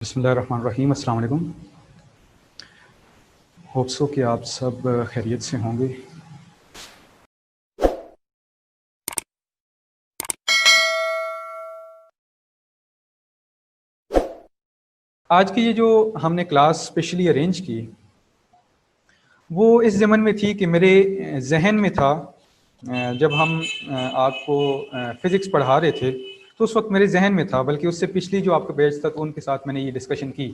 बिस्मिल्लाहिर्रहमानिर्रहीम, अस्सलाम वालेकुम। होप सो कि आप सब खैरियत से होंगे। आज की ये जो हमने क्लास स्पेशली अरेंज की वो इस ज़मन में थी कि मेरे जहन में था जब हम आपको फ़िज़िक्स पढ़ा रहे थे तो उस वक्त मेरे जहन में था, बल्कि उससे पिछली जो आपका बैच था तो उनके साथ मैंने ये डिस्कशन की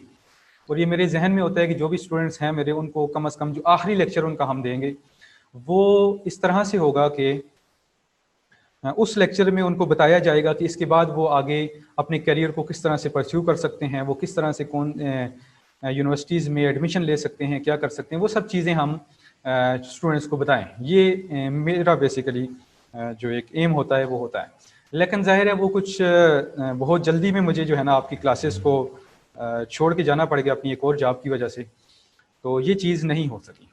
और ये मेरे जहन में होता है कि जो भी स्टूडेंट्स हैं मेरे, उनको कम से कम जो आखिरी लेक्चर उनका हम देंगे वो इस तरह से होगा कि उस लेक्चर में उनको बताया जाएगा कि इसके बाद वो आगे अपने करियर को किस तरह से परस्यू कर सकते हैं, वो किस तरह से कौन यूनिवर्सिटीज़ में एडमिशन ले सकते हैं, क्या कर सकते हैं, वो सब चीज़ें हम स्टूडेंट्स को बताएं। ये मेरा बेसिकली जो एक एम होता है वो होता है। लेकिन जाहिर है वो कुछ बहुत जल्दी में मुझे जो है ना आपकी क्लासेस को छोड़ के जाना पड़ गया अपनी एक और जॉब की वजह से, तो ये चीज़ नहीं हो सकी।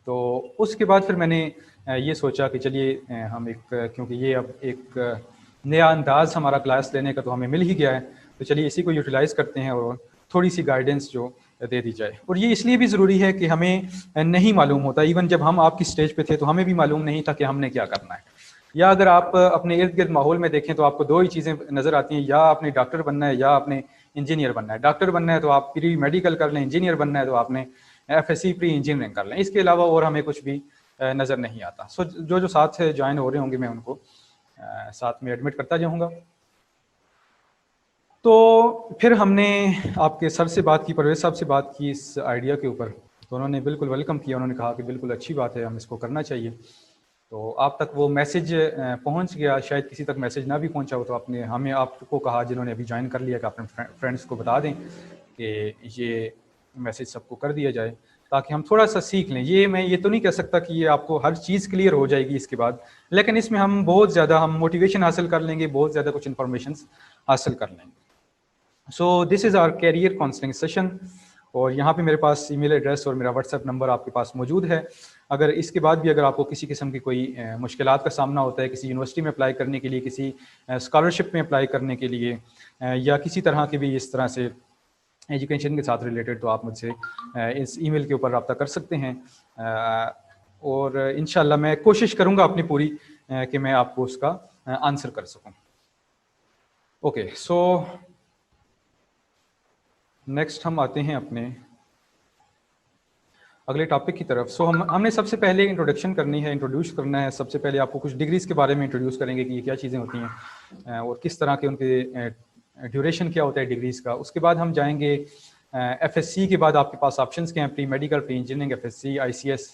तो उसके बाद फिर मैंने ये सोचा कि चलिए हम एक, क्योंकि ये अब एक नया अंदाज़ हमारा क्लास लेने का तो हमें मिल ही गया है, तो चलिए इसी को यूटिलाइज़ करते हैं और थोड़ी सी गाइडेंस जो दे दी जाए। और ये इसलिए भी ज़रूरी है कि हमें नहीं मालूम होता, इवन जब हम आपकी स्टेज पे थे तो हमें भी मालूम नहीं था कि हमने क्या करना है। या अगर आप अपने इर्द गिर्द माहौल में देखें तो आपको दो ही चीज़ें नज़र आती हैं, या आपने डॉक्टर बनना है या आपने इंजीनियर बनना है। डॉक्टर बनना है तो आप प्री मेडिकल कर लें, इंजीनियर बनना है तो आपने FSC प्री इंजीनियरिंग कर लें, इसके अलावा और हमें कुछ भी नज़र नहीं आता। सो जो जो साथ ज्वाइन हो रहे होंगे मैं उनको साथ में एडमिट करता जाऊँगा। तो फिर हमने आपके सर से बात की, परवेज साहब से बात की इस आइडिया के ऊपर, तो उन्होंने बिल्कुल वेलकम किया। उन्होंने कहा कि बिल्कुल अच्छी बात है, हम इसको करना चाहिए। तो आप तक वो मैसेज पहुंच गया, शायद किसी तक मैसेज ना भी पहुंचा हो तो आपने हमें आपको कहा जिन्होंने अभी ज्वाइन कर लिया कि अपने फ्रेंड्स को बता दें कि ये मैसेज सबको कर दिया जाए ताकि हम थोड़ा सा सीख लें। ये मैं ये तो नहीं कह सकता कि ये आपको हर चीज़ क्लियर हो जाएगी इसके बाद, लेकिन इसमें हम बहुत ज़्यादा हम मोटिवेशन हासिल कर लेंगे, बहुत ज़्यादा कुछ इन्फॉर्मेशन हासिल कर लेंगे। So this is our career counselling session और यहाँ पे मेरे पास ईमेल एड्रेस और मेरा व्हाट्सएप नंबर आपके पास मौजूद है। अगर इसके बाद भी अगर आपको किसी किस्म की कोई मुश्किलात का सामना होता है किसी यूनिवर्सिटी में अप्लाई करने के लिए, किसी स्कॉलरशिप में अप्लाई करने के लिए, या किसी तरह के भी इस तरह से एजुकेशन के साथ रिलेटेड, तो आप मुझसे इस ईमेल के ऊपर रब्ता कर सकते हैं और इंशाल्लाह मैं कोशिश करूँगा अपनी पूरी कि मैं आपको उसका आंसर कर सकूँ। ओके, सो नेक्स्ट हम आते हैं अपने अगले टॉपिक की तरफ। सो हमने सबसे पहले इंट्रोडक्शन करनी है, इंट्रोड्यूस करना है। सबसे पहले आपको कुछ डिग्रीज़ के बारे में इंट्रोड्यूस करेंगे कि ये क्या चीज़ें होती हैं और किस तरह के उनके ड्यूरेशन क्या होता है डिग्रीज़ का। उसके बाद हम जाएंगे FSC के बाद आपके पास ऑप्शंस क्या हैं, pre medical, pre engineering, FSC, ICS,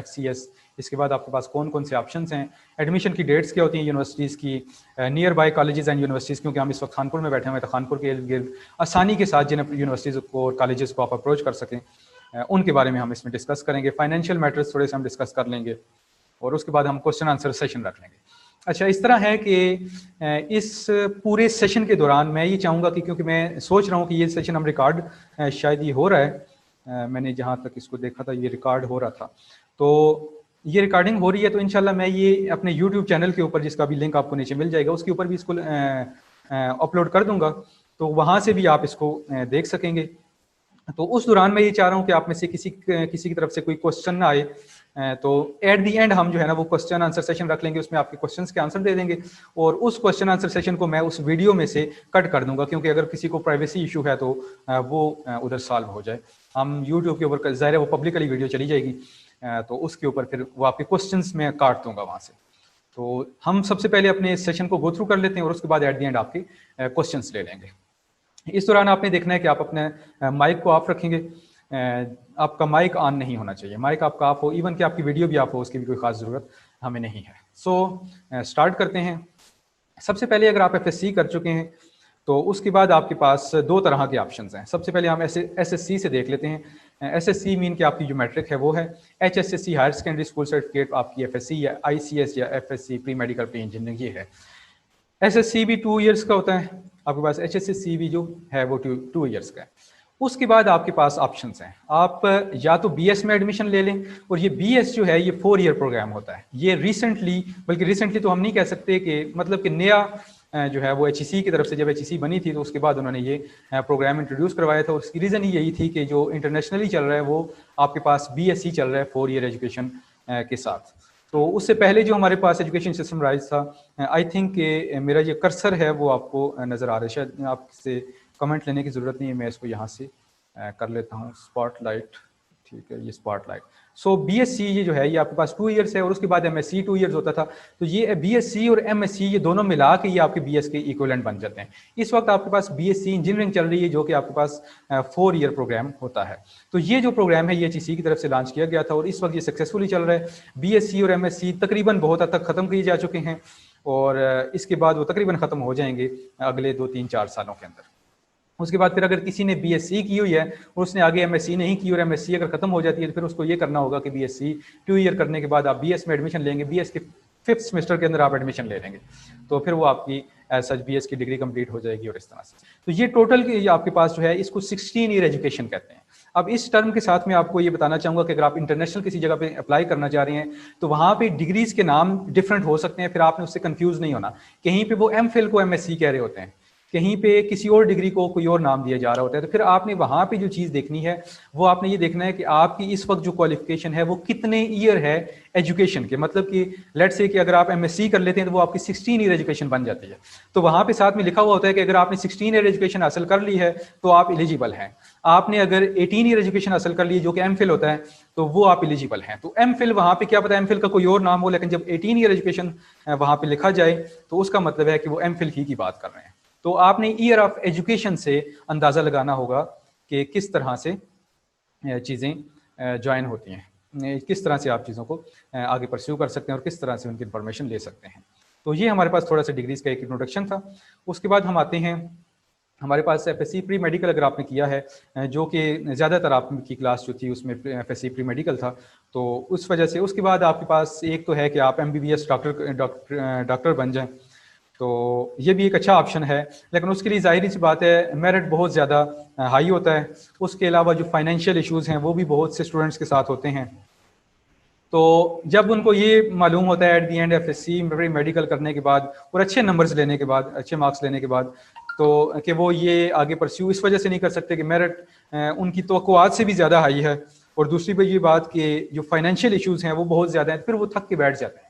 FCS। इसके बाद आपके पास कौन कौन से ऑप्शंस हैं, एडमिशन की डेट्स क्या होती हैं यूनिवर्सिटीज़ की, near by colleges and universities, क्योंकि हम इस वक्त खानपुर में बैठे हुए हैं तो खानपुर के इर्द गिर्द आसानी के साथ जिन यूनिवर्सिटीज़ को और कॉलेजेस को आप अप्रोच कर सकें उनके बारे में हम इसमें डिस्कस करेंगे। फाइनेंशियल मैटर्स थोड़े से हम डिस्कस कर लेंगे और उसके बाद हम क्वेश्चन आंसर सेशन रख लेंगे। अच्छा, इस तरह है कि इस पूरे सेशन के दौरान मैं ये चाहूँगा कि, क्योंकि मैं सोच रहा हूँ कि ये सेशन हम रिकॉर्ड शायद ये हो रहा है, मैंने जहाँ तक इसको देखा था ये रिकॉर्ड हो रहा था, तो ये रिकॉर्डिंग हो रही है। तो इंशाल्लाह मैं ये अपने यूट्यूब चैनल के ऊपर, जिसका भी लिंक आपको नीचे मिल जाएगा, उसके ऊपर भी इसको अपलोड कर दूंगा, तो वहाँ से भी आप इसको देख सकेंगे। तो उस दौरान मैं ये चाह रहा हूँ कि आप में से किसी की तरफ से कोई क्वेश्चन ना आए, तो एट दी एंड हम जो है ना वो क्वेश्चन आंसर सेशन रख लेंगे, उसमें आपके क्वेश्चंस के आंसर दे देंगे और उस क्वेश्चन आंसर सेशन को मैं उस वीडियो में से कट कर दूंगा, क्योंकि अगर किसी को प्राइवेसी इशू है तो वो उधर सॉल्व हो जाए। हम यूट्यूब के ऊपर, ज़ाहिर है वो पब्लिकली वीडियो चली जाएगी, तो उसके ऊपर फिर वो आपके क्वेश्चंस में काट दूंगा वहाँ से। तो हम सबसे पहले अपने इस सेशन को गो थ्रू कर लेते हैं और उसके बाद एट दी एंड आपके क्वेश्चंस ले लेंगे। इस दौरान आपने देखना है कि आप अपने माइक को ऑफ रखेंगे, आपका माइक ऑन नहीं होना चाहिए, माइक आपका ऑफ हो, इवन कि आपकी वीडियो भी ऑफ हो, उसकी भी कोई खास ज़रूरत हमें नहीं है। सो स्टार्ट करते हैं। सबसे पहले अगर आप FSC कर चुके हैं तो उसके बाद आपके पास दो तरह के ऑप्शंस हैं। सबसे पहले हम SSC से देख लेते हैं। SSC मीन कि आपकी जो मैट्रिक है वो है। HSSC higher secondary school certificate आपकी FSC या ICS या FSC pre medical pre engineering ये है। SSC भी 2 इयर्स का होता है, आपके पास HSC भी जो है वो 2 इयर्स का है। उसके बाद आपके पास ऑप्शंस हैं, आप या तो BS में एडमिशन ले लें, और ये BS जो है ये 4 ईयर प्रोग्राम होता है। ये रिसेंटली, बल्कि रिसेंटली तो हम नहीं कह सकते कि, मतलब कि नया जो है वो HEC की तरफ से, जब HEC बनी थी तो उसके बाद उन्होंने ये प्रोग्राम इंट्रोड्यूस करवाया था। उसकी रीज़न ही यही थी कि जो इंटरनेशनली चल रहा है वो आपके पास BSc चल रहा है 4 ईयर एजुकेशन के साथ। तो उससे पहले जो हमारे पास एजुकेशन सिस्टम राइज था, आई थिंक कि मेरा ये कर्सर है वो आपको नज़र आ रहा है, शायद आपसे कमेंट लेने की ज़रूरत नहीं है, मैं इसको यहाँ से कर लेता हूँ स्पॉटलाइट। ठीक है, ये स्पॉटलाइट। सो BSc ये जो है ये आपके पास 2 ईयर्स है और उसके बाद MSc 2 ईयर्स होता था। तो ये BSc और MSc ये दोनों मिला के ये आपके BS के इक्विवेलेंट बन जाते हैं। इस वक्त आपके पास BSc इंजीनियरिंग चल रही है जो कि आपके पास 4 ईयर प्रोग्राम होता है। तो ये जो प्रोग्राम है ये HEC की तरफ से लॉन्च किया गया था और इस वक्त ये सक्सेसफुली चल रहा है। BSc और MSc तकरीबन बहुत हद तक ख़त्म किए जा चुके हैं और इसके बाद वो तकरीबन ख़त्म हो जाएंगे अगले 2-3-4 सालों के अंदर। उसके बाद फिर अगर किसी ने BSc की हुई है और उसने आगे MSc नहीं की और MSc अगर खत्म हो जाती है तो फिर उसको ये करना होगा कि BSc 2 ईयर करने के बाद आप BS में एडमिशन लेंगे, BS के 5th सेमेस्टर के अंदर आप एडमिशन ले लेंगे, तो फिर वो आपकी सच BS की डिग्री कंप्लीट हो जाएगी और इस तरह से। तो ये टोटल की आपके पास जो है इसको 16 ईयर एजुकेशन कहते हैं। अब इस टर्म के साथ मैं आपको ये बताना चाहूँगा कि अगर आप इंटरनेशनल किसी जगह पे अप्लाई करना चाह रहे हैं तो वहाँ पे डिग्रीज के नाम डिफरेंट हो सकते हैं, फिर आपने उससे कंफ्यूज नहीं होना। कहीं पे वो MPhil को MSc कह रहे होते हैं, कहीं पे किसी और डिग्री को कोई और नाम दिया जा रहा होता है। तो फिर आपने वहाँ पे जो चीज़ देखनी है वो आपने ये देखना है कि आपकी इस वक्त जो क्वालिफिकेशन है वो कितने ईयर है एजुकेशन के। मतलब कि लेट्स से कि अगर आप MSc कर लेते हैं तो वो आपकी 16 ईयर एजुकेशन बन जाती है। तो वहाँ पे साथ में लिखा हुआ होता है कि अगर आपने 16 ईयर एजुकेशन हासिल कर ली है तो आप एलिजिबल हैं। आपने अगर 18 ईयर एजुकेशन हासिल कर ली जो कि MPhil होता है तो वो आप एलिजिबल हैं। तो MPhil वहाँ पे क्या पता MPhil का कोई और नाम हो, लेकिन जब 18 ईयर एजुकेशन वहाँ पे लिखा जाए तो उसका मतलब है कि वो MPhil की बात कर रहे हैं। तो आपने ईयर ऑफ एजुकेशन से अंदाज़ा लगाना होगा कि किस तरह से चीज़ें ज्वाइन होती हैं, किस तरह से आप चीज़ों को आगे परस्यू कर सकते हैं और किस तरह से उनकी इन्फॉर्मेशन ले सकते हैं। तो ये हमारे पास थोड़ा सा डिग्रीज का एक इंट्रोडक्शन था। उसके बाद हम आते हैं हमारे पास FSc प्री मेडिकल अगर आपने किया है, जो कि ज़्यादातर आपकी क्लास जो थी उसमें FSc प्री मेडिकल था, तो उस वजह से उसके बाद आपके पास एक तो है कि आप MBBS डॉक्टर बन जाएं, तो ये भी एक अच्छा ऑप्शन है, लेकिन उसके लिए ज़ाहिर सी बात है मेरिट बहुत ज़्यादा हाई होता है। उसके अलावा जो फाइनेंशियल इश्यूज़ हैं वो भी बहुत से स्टूडेंट्स के साथ होते हैं। तो जब उनको ये मालूम होता है at the and FSc medical करने के बाद और अच्छे नंबर्स लेने के बाद, अच्छे मार्क्स लेने के बाद, तो कि वो ये आगे परस्यू इस वजह से नहीं कर सकते कि मेरिट उनकी तवक्कुआत से भी ज़्यादा हाई है, और दूसरी बात ये बात कि जो फाइनेंशियल इश्यूज़ हैं वो बहुत ज़्यादा हैं, फिर वो थक के बैठ जाते हैं।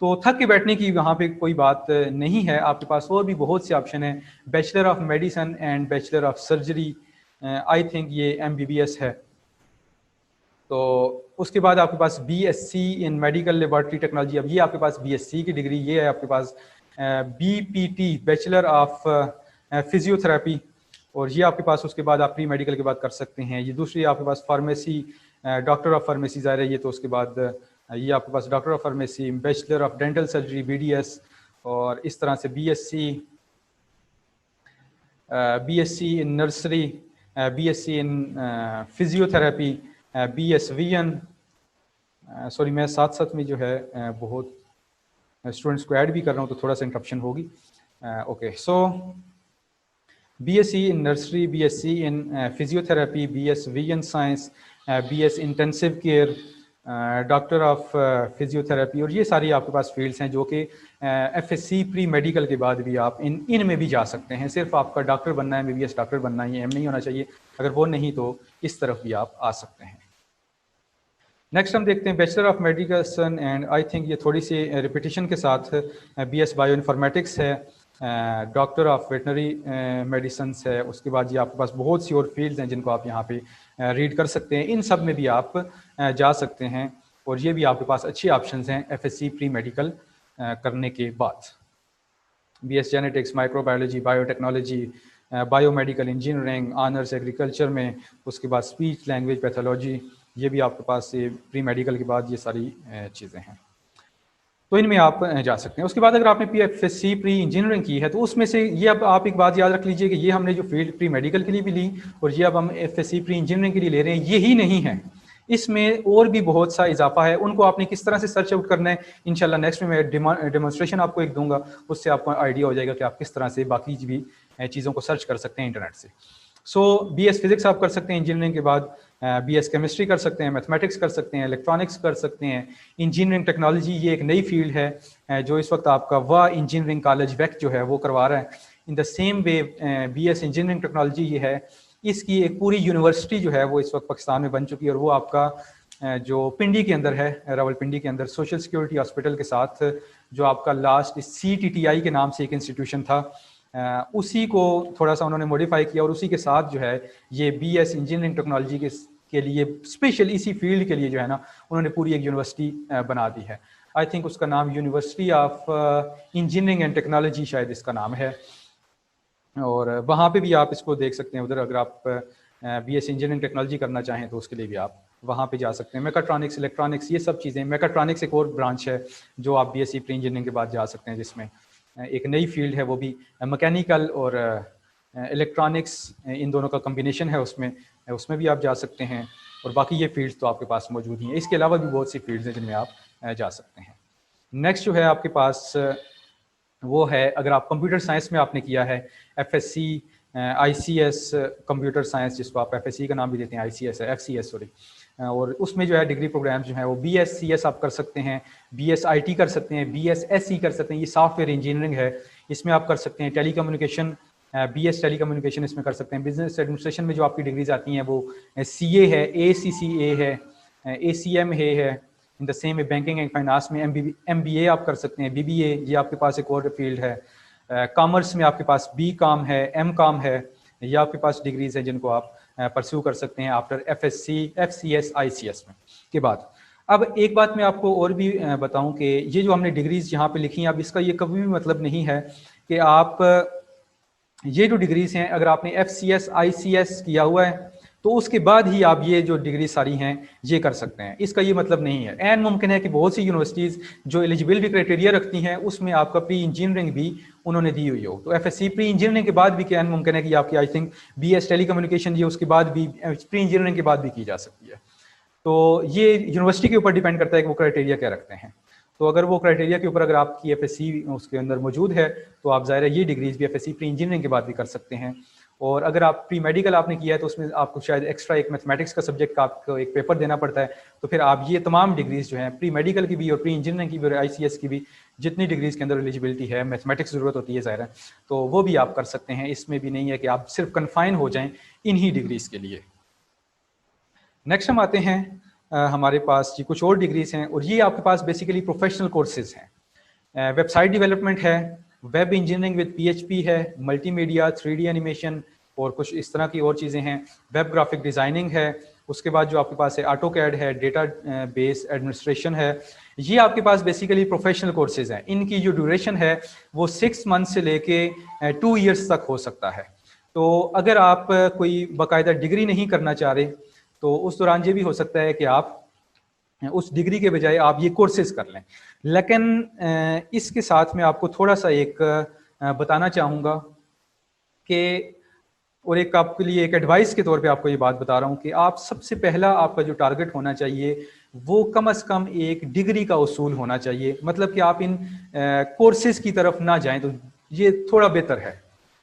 तो थक के बैठने की वहाँ पे कोई बात नहीं है, आपके पास और भी बहुत से ऑप्शन हैं। Bachelor of medicine and bachelor of surgery, I think ये MBBS है। तो उसके बाद आपके पास BSc इन मेडिकल लेबॉर्ट्री टेक्नोलॉजी, अब ये आपके पास BSc की डिग्री, ये है आपके पास BPT बैचलर ऑफ फिजियोथेरेपी, और ये आपके पास उसके बाद आप प्री मेडिकल के बाद कर सकते हैं। ये दूसरी आपके पास फार्मेसी, डॉक्टर ऑफ फार्मेसी ज़ाहिर है ये, तो उसके बाद ये आपके पास doctor of pharmacy, bachelor of dental surgery BDS, और इस तरह से BSc in nursery, BSc in physiotherapy, BSVN, sorry मैं साथ साथ में जो है बहुत स्टूडेंट्स को ऐड भी कर रहा हूँ तो थोड़ा सा इंटरप्शन होगी। Okay, so BSc in nursery, BSc in physiotherapy, BSVN science, BS intensive care, doctor of physiotherapy, और ये सारी आपके पास फील्ड्स हैं जो कि FSc प्री मेडिकल के बाद भी आप इनमें भी जा सकते हैं। सिर्फ आपका डॉक्टर बनना है, MBBS डॉक्टर बनना है, ये एम नहीं होना चाहिए। अगर वो नहीं तो इस तरफ भी आप आ सकते हैं। नेक्स्ट हम देखते हैं bachelor of medicine, and I think ये थोड़ी सी रिपीटिशन के साथ BS बायो इन्फॉर्मेटिक्स है, डॉक्टर ऑफ वेटनरी मेडिसिन है। उसके बाद ये आपके पास बहुत सी और फील्ड्स हैं जिनको आप यहाँ पे रीड कर सकते हैं। इन सब में भी आप जा सकते हैं और ये भी आपके पास अच्छे ऑप्शंस हैं FSc प्री मेडिकल करने के बाद। BS genetics, microbiology, biotechnology, biomedical engineering, honours agriculture में, उसके बाद स्पीच लैंग्वेज पैथोलॉजी, ये भी आपके पास ये प्री मेडिकल के बाद ये सारी चीज़ें हैं, तो इनमें आप जा सकते हैं। उसके बाद अगर आपने FSc प्री इंजीनियरिंग की है तो उसमें से ये अब आप एक बात याद रख लीजिए कि ये हमने जो फील्ड प्री मेडिकल के लिए भी ली और ये अब हम FSc प्री इंजीनियरिंग के लिए ले रहे हैं, यही नहीं है, इसमें और भी बहुत सा इजाफा है। उनको आपने किस तरह से सर्च आउट करना है, इंशाल्लाह नेक्स्ट में मैं डेमोन्स्ट्रेशन आपको एक दूंगा, उससे आपको आइडिया हो जाएगा कि आप किस तरह से बाकी भी चीज़ों को सर्च कर सकते हैं इंटरनेट से। सो BS फिजिक्स आप कर सकते हैं इंजीनियरिंग के बाद, BS केमिस्ट्री कर सकते हैं, मैथमेटिक्स कर सकते हैं, इलेक्ट्रॉनिक्स कर सकते हैं, इंजीनियरिंग टेक्नोलॉजी ये एक नई फील्ड है जो इस वक्त आपका वाह इंजीनियरिंग कॉलेज वैक जो है वो करवा रहा है। In the same way BS engineering technology ये है, इसकी एक पूरी यूनिवर्सिटी जो है वो इस वक्त पाकिस्तान में बन चुकी है, और वो आपका जो पिंडी के अंदर है, रावलपिंडी के अंदर सोशल सिक्योरिटी हॉस्पिटल के साथ, जो आपका लास्ट CTTI के नाम से एक इंस्टीट्यूशन था, उसी को थोड़ा सा उन्होंने मॉडिफाई किया, और उसी के साथ जो है ये BS इंजीनियरिंग टेक्नोलॉजी के लिए स्पेशल इसी फील्ड के लिए जो है ना उन्होंने पूरी एक यूनिवर्सिटी बना दी है। आई थिंक उसका नाम university of engineering and technology शायद इसका नाम है, और वहाँ पे भी आप इसको देख सकते हैं। उधर अगर आप BS इंजीनियरिंग टेक्नोलॉजी करना चाहें तो उसके लिए भी आप वहाँ पे जा सकते हैं। मेकाट्रॉनिक्स, इलेक्ट्रॉनिक्स, ये सब चीज़ें, मेकाट्रॉनिक्स एक और ब्रांच है जो आप BSc प्री इंजीनियरिंग के बाद जा सकते हैं, जिसमें एक नई फील्ड है, वो भी मैकेनिकल और इलेक्ट्रॉनिक्स इन दोनों का कम्बिनेशन है, उसमें भी आप जा सकते हैं। और बाकी ये फील्ड्स तो आपके पास मौजूद ही हैं। इसके अलावा भी बहुत सी फील्ड्स हैं जिनमें आप जा सकते हैं। नेक्स्ट जो है आपके पास वो है, अगर आप कंप्यूटर साइंस में आपने किया है FSc ICS कंप्यूटर साइंस, जिसको आप FSc का नाम भी देते हैं, ICS है, FCS सॉरी, और उसमें जो है डिग्री प्रोग्राम्स जो है वो BScs आप कर सकते हैं, BS IT कर सकते हैं, BSSE कर सकते हैं, ये सॉफ्टवेयर इंजीनियरिंग है, इसमें आप कर सकते हैं। टेलीकम्युनिकेशन, BS टेलीकम्युनिकेशन इसमें कर सकते हैं। बिजनेस एडमिनिस्ट्रेशन में जो आपकी डिग्रीज आती हैं वो CA है, ACCA है, ACM है। In the same banking and finance में MBA आप कर सकते हैं, BBA ये आपके पास एक और फील्ड है। कॉमर्स में आपके पास BCom है, MCom है, ये आपके पास डिग्रीज हैं जिनको आप परस्यू कर सकते हैं आफ्टर FSc FCS ICS में के बाद। अब एक बात मैं आपको और भी बताऊं कि ये जो हमने डिग्रीज यहाँ पे लिखी हैं, अब इसका ये कभी भी मतलब नहीं है कि आप ये जो डिग्रीज हैं अगर आपने FCS ICS किया हुआ है तो उसके बाद ही आप ये जो डिग्री सारी हैं ये कर सकते हैं, इसका ये मतलब नहीं है। एन मुमकिन है कि बहुत सी यूनिवर्सिटीज़ जो एलिजिबिलिटी क्राइटेरिया रखती हैं उसमें आपका प्री इंजीनियरिंग भी उन्होंने दी हुई हो, तो FSc प्री इंजीनियरिंग के बाद भी क्या मुमकिन है कि आपकी आई थिंक BS टेलीकम्युनिकेशन ये उसके बाद भी प्री इंजीनियरिंग के बाद भी की जा सकती है। तो ये यूनिवर्सिटी के ऊपर डिपेंड करता है कि वो क्राइटेरिया क्या रखते हैं। तो अगर वो क्राइटेरिया के ऊपर अगर आपकी FSc उसके अंदर मौजूद है तो आप ज़ाहिर है ये डिग्रीज भी FSc प्री इंजीनियरिंग के बाद भी कर सकते हैं। और अगर आप प्री मेडिकल आपने किया है तो उसमें आपको शायद एक्स्ट्रा एक मैथमेटिक्स का सब्जेक्ट का आपको एक पेपर देना पड़ता है, तो फिर आप ये तमाम डिग्रीज जो हैं प्री मेडिकल की भी और प्री इंजीनियरिंग की भी और ICS की भी जितनी डिग्रीज के अंदर एलिजिबिलिटी है, मैथमेटिक्स ज़रूरत होती है ज़ाहिर है, तो वो भी आप कर सकते हैं। इसमें भी नहीं है कि आप सिर्फ कन्फाइन हो जाएं इन्हीं डिग्रीज के लिए। नेक्स्ट हम आते हैं हमारे पास जी कुछ और डिग्रीज हैं, और ये आपके पास बेसिकली प्रोफेशनल कोर्सेज हैं। वेबसाइट डेवलपमेंट है, वेब इंजीनियरिंग विद PHP है, मल्टीमीडिया, 3D एनिमेशन और कुछ इस तरह की और चीज़ें हैं, वेब ग्राफिक डिज़ाइनिंग है, उसके बाद जो आपके पास है AutoCAD है, डेटा बेस एडमिनिस्ट्रेशन है। ये आपके पास बेसिकली प्रोफेशनल कोर्सेज हैं। इनकी जो ड्यूरेशन है वो 6 मंथ से लेके 2 ईयर्स तक हो सकता है। तो अगर आप कोई बाकायदा डिग्री नहीं करना चाह रहे तो उस दौरान ये भी हो सकता है कि आप उस डिग्री के बजाय आप ये कोर्सेज कर लें। लेकिन इसके साथ में आपको थोड़ा सा एक बताना चाहूँगा कि, और एक आपके लिए एक एडवाइस के तौर पे आपको ये बात बता रहा हूँ कि आप सबसे पहला आपका जो टारगेट होना चाहिए वो कम से कम एक डिग्री का उसूल होना चाहिए। मतलब कि आप इन कोर्सेज की तरफ ना जाएं तो ये थोड़ा बेहतर है,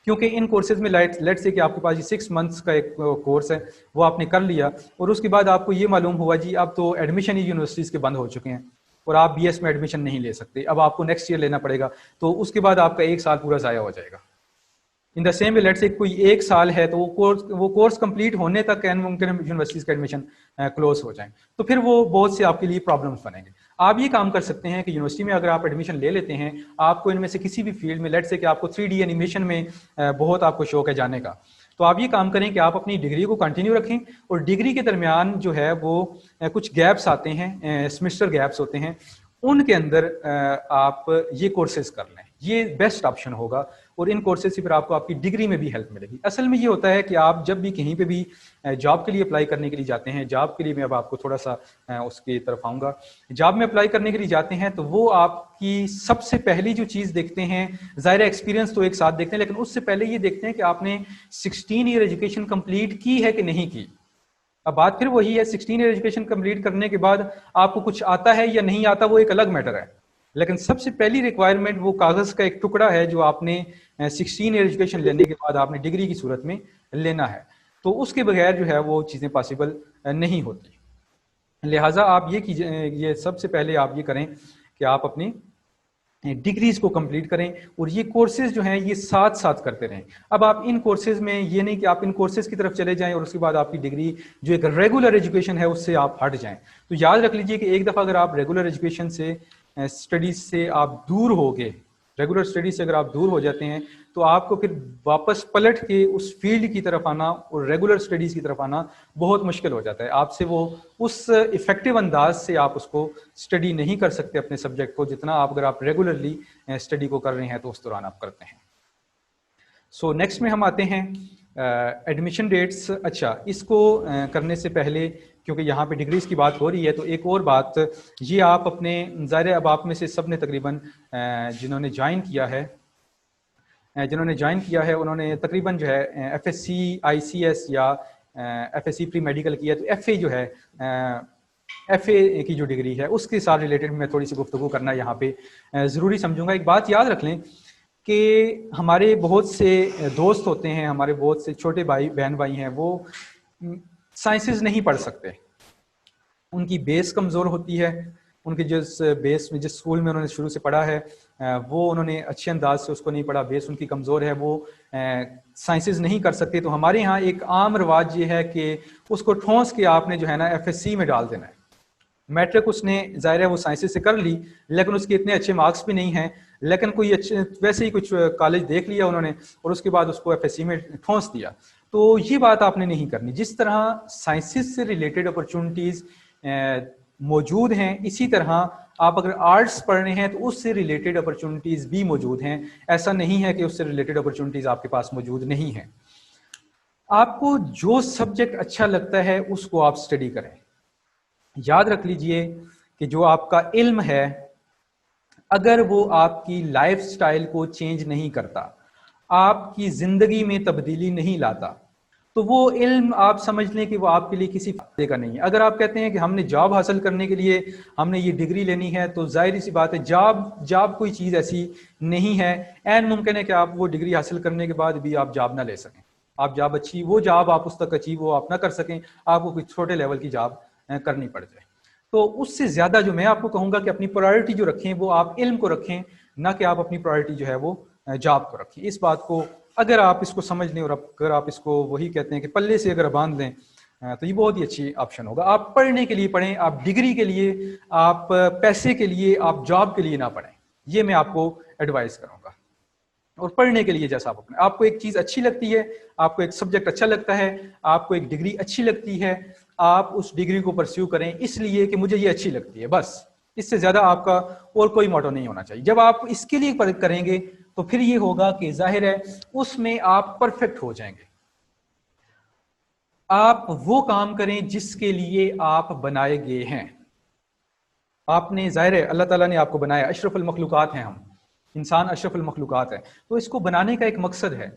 क्योंकि इन कोर्सेज में लेट से कि आपके पास ये 6 मंथ्स का एक कोर्स है वो आपने कर लिया और उसके बाद आपको ये मालूम हुआ जी अब तो एडमिशन ही यूनिवर्सिटीज़ के बंद हो चुके हैं और आप BS में एडमिशन नहीं ले सकते, अब आपको नेक्स्ट ईयर लेना पड़ेगा, तो उसके बाद आपका 1 साल पूरा ज़ाया हो जाएगा। In the same way late से कोई 1 साल है तो वो कोर्स कंप्लीट होने तक मुमकिन यूनिवर्सिटीज़ का एडमिशन क्लोज हो जाए, तो फिर वो बहुत से आपके लिए प्रॉब्लम्स बनेंगे। आप ये काम कर सकते हैं कि यूनिवर्सिटी में अगर आप एडमिशन ले लेते हैं, आपको इनमें से किसी भी फील्ड में लेट से कि आपको 3D एनिमेशन में बहुत आपको शौक है जाने का, तो आप ये काम करें कि आप अपनी डिग्री को कंटिन्यू रखें और डिग्री के दरमियान जो है वो कुछ गैप्स आते हैं, सेमेस्टर गैप्स होते हैं, उनके अंदर आप ये कोर्सेज कर लें, ये बेस्ट ऑप्शन होगा और इन कोर्सेज से फिर आपको आपकी डिग्री में भी हेल्प मिलेगी। असल में ये होता है कि आप जब भी कहीं पे भी जॉब के लिए अप्लाई करने के लिए जाते हैं, जॉब के लिए मैं अब आपको थोड़ा सा उसकी तरफ आऊँगा, जॉब में अप्लाई करने के लिए जाते हैं तो वो आपकी सबसे पहली जो चीज़ देखते हैं, ज़ाहिर एक्सपीरियंस तो एक साथ देखते हैं, लेकिन उससे पहले ये देखते हैं कि आपने 16 ईयर एजुकेशन कंप्लीट की है कि नहीं की। अब बात फिर वही है, 16 ईयर एजुकेशन कंप्लीट करने के बाद आपको कुछ आता है या नहीं आता वो एक अलग मैटर है, लेकिन सबसे पहली रिक्वायरमेंट वो कागज का एक टुकड़ा है जो आपने 16 ईयर एजुकेशन लेने के बाद आपने डिग्री की सूरत में लेना है। तो उसके बगैर जो है वो चीजें पॉसिबल नहीं होती। लिहाजा आप ये कीजिए, ये सबसे पहले आप ये करें कि आप अपनी डिग्रीज को कंप्लीट करें और ये कोर्सेज जो हैं ये साथ साथ करते रहें। अब आप इन कोर्सेज में ये नहीं कि आप इन कोर्सेज की तरफ चले जाएं और उसके बाद आपकी डिग्री जो एक रेगुलर एजुकेशन है उससे आप हट जाएं। तो याद रख लीजिए कि एक दफ़ा अगर आप रेगुलर एजुकेशन से, स्टडीज से आप दूर हो गए, रेगुलर स्टडीज से अगर आप दूर हो जाते हैं तो आपको फिर वापस पलट के उस फील्ड की तरफ आना और रेगुलर स्टडीज की तरफ आना बहुत मुश्किल हो जाता है। आपसे वो उस इफेक्टिव अंदाज से आप उसको स्टडी नहीं कर सकते अपने सब्जेक्ट को, जितना आप अगर आप रेगुलरली स्टडी को कर रहे हैं तो उस दौरान आप करते हैं। सो नेक्स्ट में हम आते हैं एडमिशन डेट्स। अच्छा, इसको करने से पहले क्योंकि यहाँ पे डिग्रीज की बात हो रही है तो एक और बात ये आप अपने, ज़ाहिर है अब आप में से सब ने तकरीबन जिन्होंने ज्वाइन किया है उन्होंने तकरीबन जो है FSc ICS या FSc प्री मेडिकल किया। तो FA जो है FA की जो डिग्री है उसके साथ रिलेटेड मैं थोड़ी सी गुफ्तगू करना यहाँ पे ज़रूरी समझूंगा। एक बात याद रख लें कि हमारे बहुत से दोस्त होते हैं, हमारे बहुत से छोटे बहन भाई हैं, वो साइंसेस नहीं पढ़ सकते, उनकी बेस कमज़ोर होती है, उनके जिस बेस में जिस स्कूल में उन्होंने शुरू से पढ़ा है वो उन्होंने अच्छे अंदाज से उसको नहीं पढ़ा, बेस उनकी कमज़ोर है, वो साइंसेस नहीं कर सकते। तो हमारे यहाँ एक आम रिवाज ये है कि उसको ठोंस के आपने जो है ना FSc में डाल देना है। मैट्रिक उसने ज़ाहिर है वो साइंसेस से कर ली लेकिन उसके इतने अच्छे मार्क्स भी नहीं हैं, लेकिन कोई अच्छे वैसे ही कुछ कॉलेज देख लिया उन्होंने और उसके बाद उसको FSc में ठोंस दिया। तो ये बात आपने नहीं करनी। जिस तरह साइंसेस से रिलेटेड अपॉर्चुनिटीज़ मौजूद हैं, इसी तरह आप अगर आर्ट्स पढ़ रहे हैं तो उससे रिलेटेड अपॉर्चुनिटीज़ भी मौजूद हैं। ऐसा नहीं है कि उससे रिलेटेड अपॉर्चुनिटीज़ आपके पास मौजूद नहीं हैं। आपको जो सब्जेक्ट अच्छा लगता है उसको आप स्टडी करें। याद रख लीजिए कि जो आपका इल्म है अगर वो आपकी लाइफ स्टाइल को चेंज नहीं करता, आपकी जिंदगी में तब्दीली नहीं लाता, तो वो इल्म आप समझ लें कि वो आपके लिए किसी फायदे का नहीं है। अगर आप कहते हैं कि हमने जॉब हासिल करने के लिए हमने ये डिग्री लेनी है, तो जाहिर सी बात है जॉब कोई चीज़ ऐसी नहीं है, एन मुमकिन है कि आप वो डिग्री हासिल करने के बाद भी आप जॉब ना ले सकें, आप जॉब अच्छी वो जॉब आप उस तक अचीव वो आप ना कर सकें, आपको कोई छोटे लेवल की जॉब करनी पड़ जाए। तो उससे ज्यादा जो मैं आपको कहूंगा कि अपनी प्रायोरिटी जो रखें वो आप इल्म को रखें, ना कि आप अपनी प्रायोरिटी जो है वो जॉब को रखें। इस बात को अगर आप इसको समझ लें और अगर आप इसको वही कहते हैं कि पल्ले से अगर बांध लें तो ये बहुत ही अच्छी ऑप्शन होगा। आप पढ़ने के लिए पढ़ें, आप डिग्री के लिए, आप पैसे के लिए, आप जॉब के लिए ना पढ़ें, ये मैं आपको एडवाइस करूंगा। और पढ़ने के लिए जैसा आप अपने, आपको एक चीज अच्छी लगती है, आपको एक सब्जेक्ट अच्छा लगता है, आपको एक डिग्री अच्छी लगती है, आप उस डिग्री को परस्यू करें इसलिए कि मुझे ये अच्छी लगती है, बस। इससे ज्यादा आपका और कोई मोटो नहीं होना चाहिए। जब आप इसके लिए करेंगे तो फिर ये होगा कि जाहिर है उसमें आप परफेक्ट हो जाएंगे। आप वो काम करें जिसके लिए आप बनाए गए हैं। आपने, जाहिर है अल्लाह ताला ने आपको बनाया, अशरफुल मखलूकात हैं हम, इंसान अशरफुल मखलूकात है, तो इसको बनाने का एक मकसद है।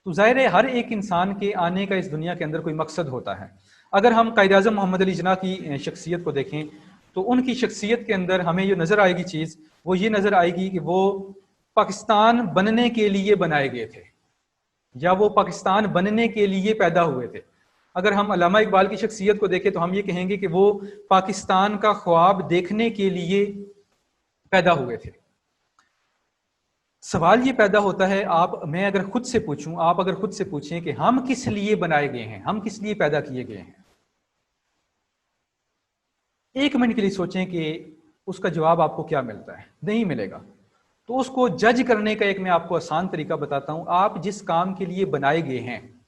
तो जाहिर है हर एक इंसान के आने का इस दुनिया के अंदर कोई मकसद होता है। अगर हम कायद आज़म मोहम्मद अली जिन्ना की शख्सियत को देखें तो उनकी शख्सियत के अंदर हमें ये नज़र आएगी चीज़, वो ये नज़र आएगी कि वो पाकिस्तान बनने के लिए बनाए गए थे या वो पाकिस्तान बनने के लिए पैदा हुए थे। अगर हम अल्लामा इकबाल की शख्सियत को देखें तो हम ये कहेंगे कि वो पाकिस्तान का ख्वाब देखने के लिए पैदा हुए थे। सवाल ये पैदा होता है, मैं अगर खुद से पूछूं, आप अगर खुद से पूछें कि हम किस लिए बनाए गए हैं, हम किस लिए पैदा किए गए हैं, एक मिनट के लिए सोचें कि उसका जवाब आपको क्या मिलता है। नहीं मिलेगा। तो उसको जज करने का एक मैं आपको आसान तरीका बताता हूं। आप जिस काम के लिए बनाए गए हैं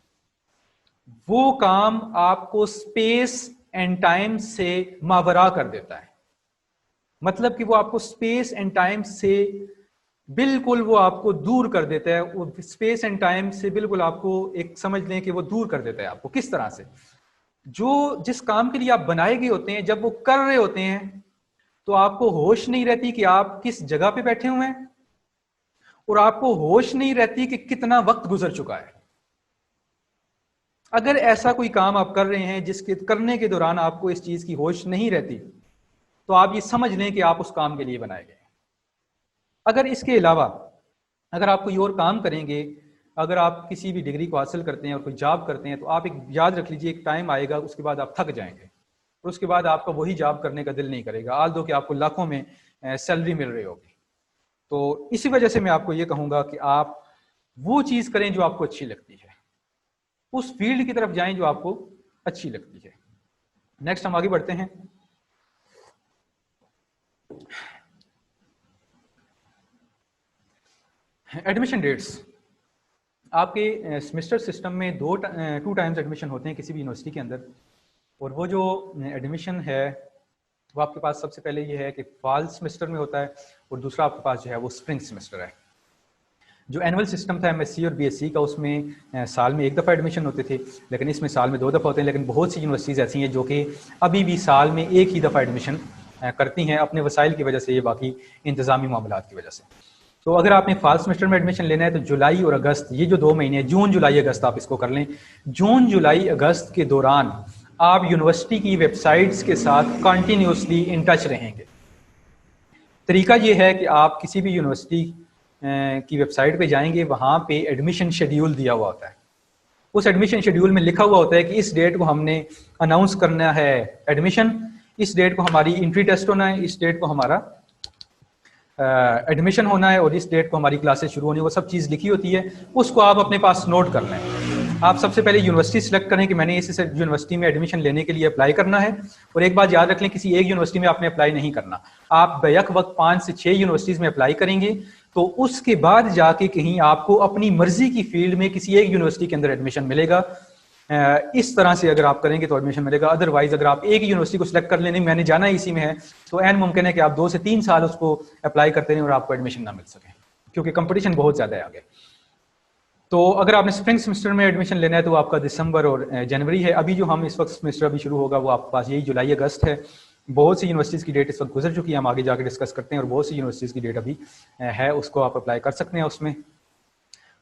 वो काम आपको स्पेस एंड टाइम से मावरा कर देता है। मतलब कि वो आपको स्पेस एंड टाइम से बिल्कुल वो आपको दूर कर देता है। वो स्पेस एंड टाइम से बिल्कुल आपको एक समझ लें कि वो दूर कर देता है आपको। किस तरह से? जिस काम के लिए आप बनाए गए होते हैं, जब वो कर रहे होते हैं तो आपको होश नहीं रहती कि आप किस जगह पे बैठे हुए हैं, और आपको होश नहीं रहती कि कितना वक्त गुजर चुका है। अगर ऐसा कोई काम आप कर रहे हैं जिसके करने के दौरान आपको इस चीज की होश नहीं रहती, तो आप ये समझ लें कि आप उस काम के लिए बनाए गए। अगर इसके अलावा अगर आप कोई और काम करेंगे, अगर आप किसी भी डिग्री को हासिल करते हैं और कोई जॉब करते हैं, तो आप एक याद रख लीजिए, एक टाइम आएगा उसके बाद आप थक जाएंगे और उसके बाद आपका वही जॉब करने का दिल नहीं करेगा, आल दो कि आपको लाखों में सैलरी मिल रही होगी। तो इसी वजह से मैं आपको ये कहूँगा कि आप वो चीज़ करें जो आपको अच्छी लगती है, उस फील्ड की तरफ जाएं जो आपको अच्छी लगती है। नेक्स्ट हम आगे बढ़ते हैं। एडमिशन डेट्स आपके सेमेस्टर सिस्टम में 2 टाइम्स एडमिशन होते हैं किसी भी यूनिवर्सिटी के अंदर, और वो जो एडमिशन है वो आपके पास सबसे पहले ये है कि फॉल सेमेस्टर में होता है, और दूसरा आपके पास जो है वो स्प्रिंग सेमेस्टर है। जो एनुअल सिस्टम था एमएससी और बीएससी का, उसमें साल में एक दफ़ा एडमिशन होते थे, लेकिन इसमें साल में 2 दफ़ा होते हैं। लेकिन बहुत सी यूनिवर्सिटीज़ ऐसी हैं जो कि अभी भी साल में एक ही दफ़ा एडमिशन करती हैं, अपने वसाइल की वजह से, ये बाकी इंतज़ामी मामलात की वजह से। तो अगर आपने फॉल सेमेस्टर में एडमिशन लेना है तो जुलाई और अगस्त, ये जो 2 महीने हैं, जून जुलाई अगस्त, आप इसको कर लें। जून जुलाई अगस्त के दौरान आप यूनिवर्सिटी की वेबसाइट्स के साथ कंटिन्यूसली इन टच रहेंगे। तरीका ये है कि आप किसी भी यूनिवर्सिटी की वेबसाइट पे जाएंगे, वहाँ पे एडमिशन शेड्यूल दिया हुआ होता है। उस एडमिशन शेड्यूल में लिखा हुआ होता है कि इस डेट को हमने अनाउंस करना है एडमिशन, इस डेट को हमारी एंट्री टेस्ट होना है, इस डेट को हमारा एडमिशन होना है, और इस डेट को हमारी क्लासेस शुरू होनी है। वो सब चीज़ लिखी होती है, उसको आप अपने पास नोट कर लें। आप सबसे पहले यूनिवर्सिटी सिलेक्ट करें कि मैंने इस यूनिवर्सिटी में एडमिशन लेने के लिए अप्लाई करना है। और एक बात याद रख लें, किसी एक यूनिवर्सिटी में आपने अप्लाई नहीं करना, आप बैक वक्त 5 से 6 यूनिवर्सिटीज़ में अप्लाई करेंगे, तो उसके बाद जाके कहीं आपको अपनी मर्जी की फील्ड में किसी एक यूनिवर्सिटी के अंदर एडमिशन मिलेगा। इस तरह से अगर आप करेंगे तो एडमिशन मिलेगा। अदरवाइज अगर आप एक ही यूनिवर्सिटी को सिलेक्ट कर लें, नहीं मैंने जाना इसी में है, तो एन मुमकिन है कि आप 2 से 3 साल उसको अप्लाई करते रहें और आपको एडमिशन ना मिल सके, क्योंकि कंपटीशन बहुत ज़्यादा है आगे। तो अगर आपने स्प्रिंग सेमेस्टर में एडमिशन लेना है तो आपका दिसंबर और जनवरी है। अभी जो हम इस वक्त सेमेस्टर अभी शुरू होगा वो आपके पास यही जुलाई अगस्त है। बहुत सी यूनिवर्सिटीज़ की डेट इस वक्त गुजर चुकी है, हम आगे जाके डिस्कस करते हैं, और बहुत सी यूनिवर्सिटीज़ की डेट अभी है, उसको आप अप्लाई कर सकते हैं उसमें।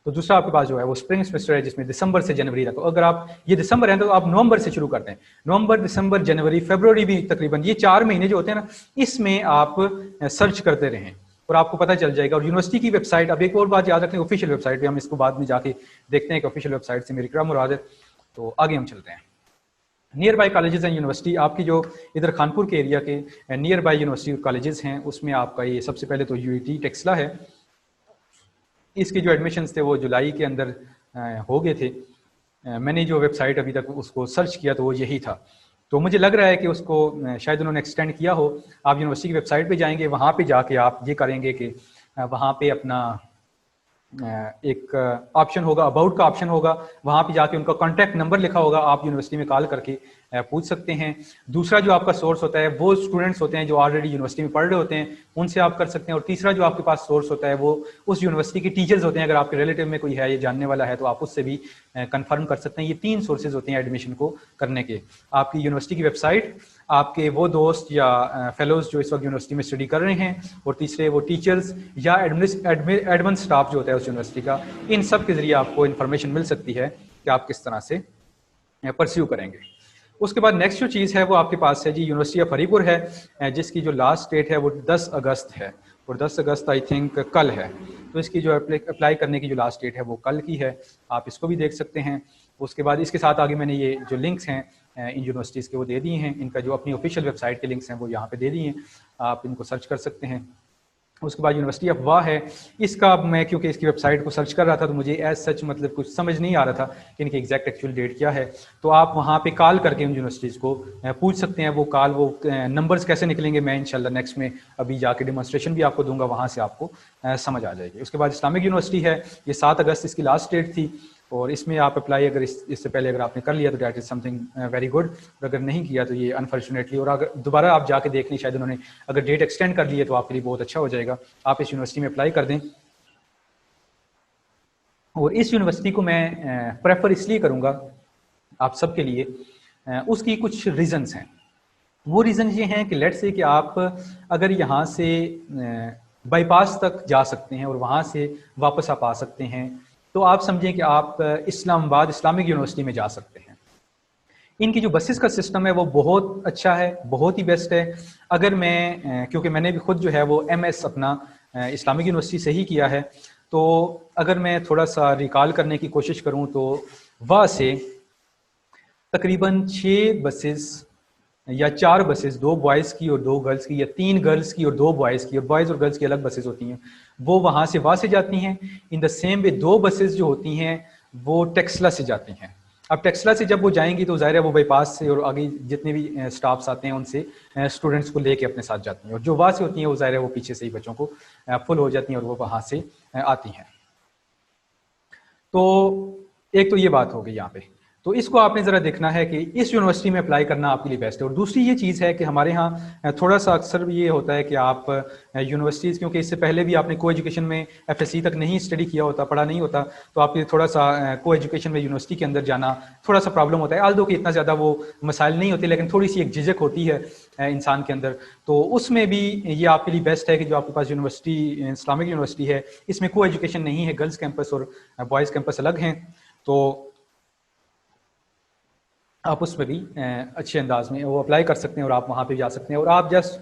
तो दूसरा आपके पास जो है वो स्प्रिंग सेमेस्टर है, जिसमें दिसंबर से जनवरी तक। अगर आप ये दिसंबर है तो आप नवंबर से शुरू करते हैं, नवंबर दिसंबर जनवरी फरवरी भी तकरीबन ये 4 महीने जो होते हैं ना, इसमें आप सर्च करते रहें और आपको पता चल जाएगा। और यूनिवर्सिटी की वेबसाइट, अब एक और बात याद रखें, ऑफिशियल वेबसाइट पे, हम इसको बाद में जाके देखते हैं कि ऑफिशियल वेबसाइट से मेरी क्या मुराद है। तो आगे हम चलते हैं। Near by colleges and university, आपकी जो इधर खानपुर के एरिया के नियर बाई यूनिवर्सिटी कॉलेजेस हैं, उसमें आपका ये सबसे पहले तो यूईटी टेक्सला है। इसके जो एडमिशन्स थे वो जुलाई के अंदर हो गए थे। मैंने जो वेबसाइट अभी तक उसको सर्च किया तो वो यही था, तो मुझे लग रहा है कि उसको शायद उन्होंने एक्सटेंड किया हो। आप यूनिवर्सिटी की वेबसाइट पे जाएंगे, वहाँ पे जाके आप ये करेंगे कि वहाँ पे अपना एक ऑप्शन होगा, अबाउट का ऑप्शन होगा, वहाँ पे जाके उनका कॉन्टैक्ट नंबर लिखा होगा, आप यूनिवर्सिटी में कॉल करके पूछ सकते हैं। दूसरा जो आपका सोर्स होता है वो स्टूडेंट्स होते हैं जो ऑलरेडी यूनिवर्सिटी में पढ़ रहे होते हैं, उनसे आप कर सकते हैं। और तीसरा जो आपके पास सोर्स होता है वो उस यूनिवर्सिटी के टीचर्स होते हैं, अगर आपके रिलेटिव में कोई है ये जानने वाला है तो आप उससे भी कंफर्म कर सकते हैं। ये 3 सोर्सेज होते हैं एडमिशन को करने के, आपकी यूनिवर्सिटी की वेबसाइट, आपके वो दोस्त या फेलोज जो इस वक्त यूनिवर्सिटी में स्टडी कर रहे हैं, और तीसरे वो टीचर्स या एडमिन स्टाफ जो होता है उस यूनिवर्सिटी का। इन सब के जरिए आपको इन्फॉर्मेशन मिल सकती है कि आप किस तरह से परस्यू करेंगे। उसके बाद नेक्स्ट जो चीज़ है वो आपके पास है जी, यूनिवर्सिटी ऑफ हरीपुर है, जिसकी जो लास्ट डेट है वो 10 अगस्त है, और 10 अगस्त आई थिंक कल है। तो इसकी जो अप्लाई करने की जो लास्ट डेट है वो कल की है, आप इसको भी देख सकते हैं। उसके बाद इसके साथ आगे मैंने ये जो लिंक्स हैं इन यूनिवर्सिटीज़ के वो दे दिए हैं, इनका जो अपनी ऑफिशियल वेबसाइट के लिंक्स हैं वो यहाँ पे दे दिए हैं, आप इनको सर्च कर सकते हैं। उसके बाद यूनिवर्सिटी ऑफ वाह है, इसका मैं क्योंकि इसकी वेबसाइट को सर्च कर रहा था तो मुझे एज सच मतलब कुछ समझ नहीं आ रहा था कि इनकी एग्जैक्ट एक्चुअल डेट क्या है। तो आप वहाँ पे कॉल करके उन यूनिवर्सिटीज़ को पूछ सकते हैं। वो कॉल, वो नंबर्स कैसे निकलेंगे, मैं इंशाल्लाह नेक्स्ट में अभी जाके डेमोन्स्ट्रेशन भी आपको दूंगा, वहाँ से आपको समझ आ जाएगी। उसके बाद इस्लामिक यूनिवर्सिटी है, ये 7 अगस्त इसकी लास्ट डेट थी, और इसमें आप अप्लाई अगर इससे पहले अगर आपने कर लिया तो that is something very good, और अगर नहीं किया तो ये अनफॉर्चुनेटली, और अगर दोबारा आप जाके देख लें, शायद उन्होंने अगर डेट एक्सटेंड कर ली है तो आपके लिए बहुत अच्छा हो जाएगा, आप इस यूनिवर्सिटी में अप्लाई कर दें। और इस यूनिवर्सिटी को मैं प्रेफर इसलिए करूँगा आप सबके लिए, उसकी कुछ रीज़न्स हैं। वो रीज़न ये हैं कि लेट्स से कि आप अगर यहाँ से बाईपास तक जा सकते हैं और वहाँ से वापस आप आ सकते हैं, तो आप समझें कि आप इस्लामाबाद इस्लामिक यूनिवर्सिटी में जा सकते हैं। इनकी जो बसेस का सिस्टम है वो बहुत अच्छा है, बहुत ही बेस्ट है। अगर मैं क्योंकि मैंने भी खुद जो है वो MS अपना इस्लामिक यूनिवर्सिटी से ही किया है। तो अगर मैं थोड़ा सा रिकॉल करने की कोशिश करूं तो वहाँ से तकरीबन 6 बसेस या 4 बसेस, 2 बॉयज़ की और 2 गर्ल्स की, या 3 गर्ल्स की और 2 बॉयज़ की, और बॉयज़ और गर्ल्स की अलग बसेस होती हैं, वो वहाँ से जाती हैं। In the same way 2 buses जो होती हैं वो टेक्सला से जाती हैं। अब टेक्सला से जब वो जाएंगी तो ज़ाहिर है वो बाईपास से और आगे जितने भी स्टाफ्स आते हैं उनसे स्टूडेंट्स को लेके अपने साथ जाती हैं, और जो वहाँ से होती हैं वो ज़ाहिर है वो पीछे से ही बच्चों को फुल हो जाती हैं और वो वहाँ से आती हैं। तो एक तो ये बात हो गई यहाँ पे। तो इसको आपने ज़रा देखना है कि इस यूनिवर्सिटी में अप्लाई करना आपके लिए बेस्ट है। और दूसरी ये चीज़ है कि हमारे यहाँ थोड़ा सा अक्सर ये होता है कि आप यूनिवर्सिटीज़, क्योंकि इससे पहले भी आपने को एजुकेशन में FSC तक नहीं स्टडी किया होता, पढ़ा नहीं होता, तो आपके थोड़ा सा को एजुकेशन में यूनिवर्सिटी के अंदर जाना थोड़ा सा प्रॉब्लम होता है। आल्दो कि इतना ज़्यादा वो मसाइल नहीं होते, लेकिन थोड़ी सी एक झिझक होती है इंसान के अंदर। तो उसमें भी ये आपके लिए बेस्ट है कि जो आपके पास यूनिवर्सिटी इस्लामिक यूनिवर्सिटी है, इसमें को एजुकेशन नहीं है, गर्ल्स कैंपस और बॉयज़ कैंपस अलग हैं, तो आप उसमें भी अच्छे अंदाज में वो अप्लाई कर सकते हैं और आप वहाँ पे जा सकते हैं। और आप जस्ट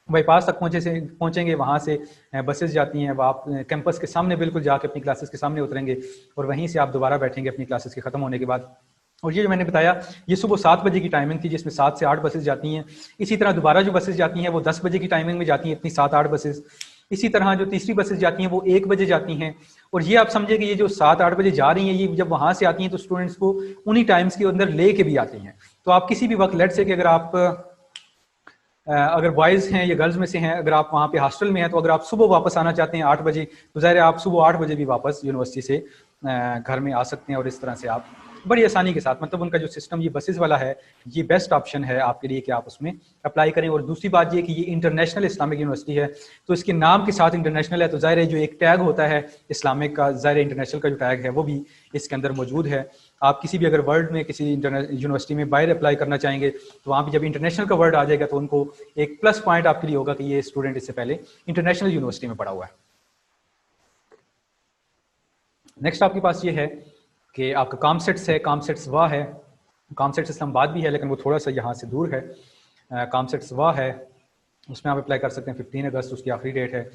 बाईपास तक पहुँचेंगे, वहाँ से बसेस जाती हैं, आप कैंपस के सामने बिल्कुल जाके अपनी क्लासेस के सामने उतरेंगे और वहीं से आप दोबारा बैठेंगे अपनी क्लासेस के ख़त्म होने के बाद। और ये जो मैंने बताया ये सुबह 7 बजे की टाइमिंग थी, जिसमें 7 से 8 बसेस जाती हैं। इसी तरह दोबारा जो बसेस जाती हैं वो 10 बजे की टाइमिंग में जाती हैं, इतनी 7-8 बसेस। इसी तरह जो तीसरी बसेस जाती हैं वो 1 बजे जाती हैं। और ये आप समझे कि ये जो 7-8 बजे जा रही हैं, ये जब वहाँ से आती हैं तो स्टूडेंट्स को उन्हीं टाइम्स के अंदर ले के भी आती हैं। तो आप किसी भी वक्त, लेट से कि अगर बॉयज़ हैं या गर्ल्स में से हैं, अगर आप वहाँ पे हॉस्टल में हैं, तो अगर आप सुबह वापस आना चाहते हैं 8 बजे, तो ज़ाहिर है आप सुबह 8 बजे भी वापस यूनिवर्सिटी से घर में आ सकते हैं। और इस तरह से आप बड़ी आसानी के साथ, मतलब उनका जो सिस्टम ये बसेस वाला है, ये बेस्ट ऑप्शन है आपके लिए कि आप उसमें अप्लाई करें। और दूसरी बात ये कि ये इंटरनेशनल इस्लामिक यूनिवर्सिटी है, तो इसके नाम के साथ इंटरनेशनल है, तो ज़ाहिर है जो एक टैग होता है इस्लामिक का, ज़ाहिर इंटरनेशनल का जो टैग है वो भी इसके अंदर मौजूद है। आप किसी भी अगर वर्ल्ड में किसी यूनिवर्सिटी में बाहर अप्लाई करना चाहेंगे, तो वहाँ पे जब इंटरनेशनल का वर्ड आ जाएगा तो उनको एक प्लस पॉइंट आपके लिए होगा कि ये स्टूडेंट इससे पहले इंटरनेशनल यूनिवर्सिटी में पढ़ा हुआ है। नेक्स्ट आपके पास ये है कि आपका कामसेट्स है। कामसेट्स वाह है, कामसेट्स इस्लामाबाद भी है लेकिन वो थोड़ा सा यहाँ से दूर है। कामसेट्स वाह है, उसमें आप अप्लाई कर सकते हैं। 15 अगस्त उसकी आखिरी डेट है।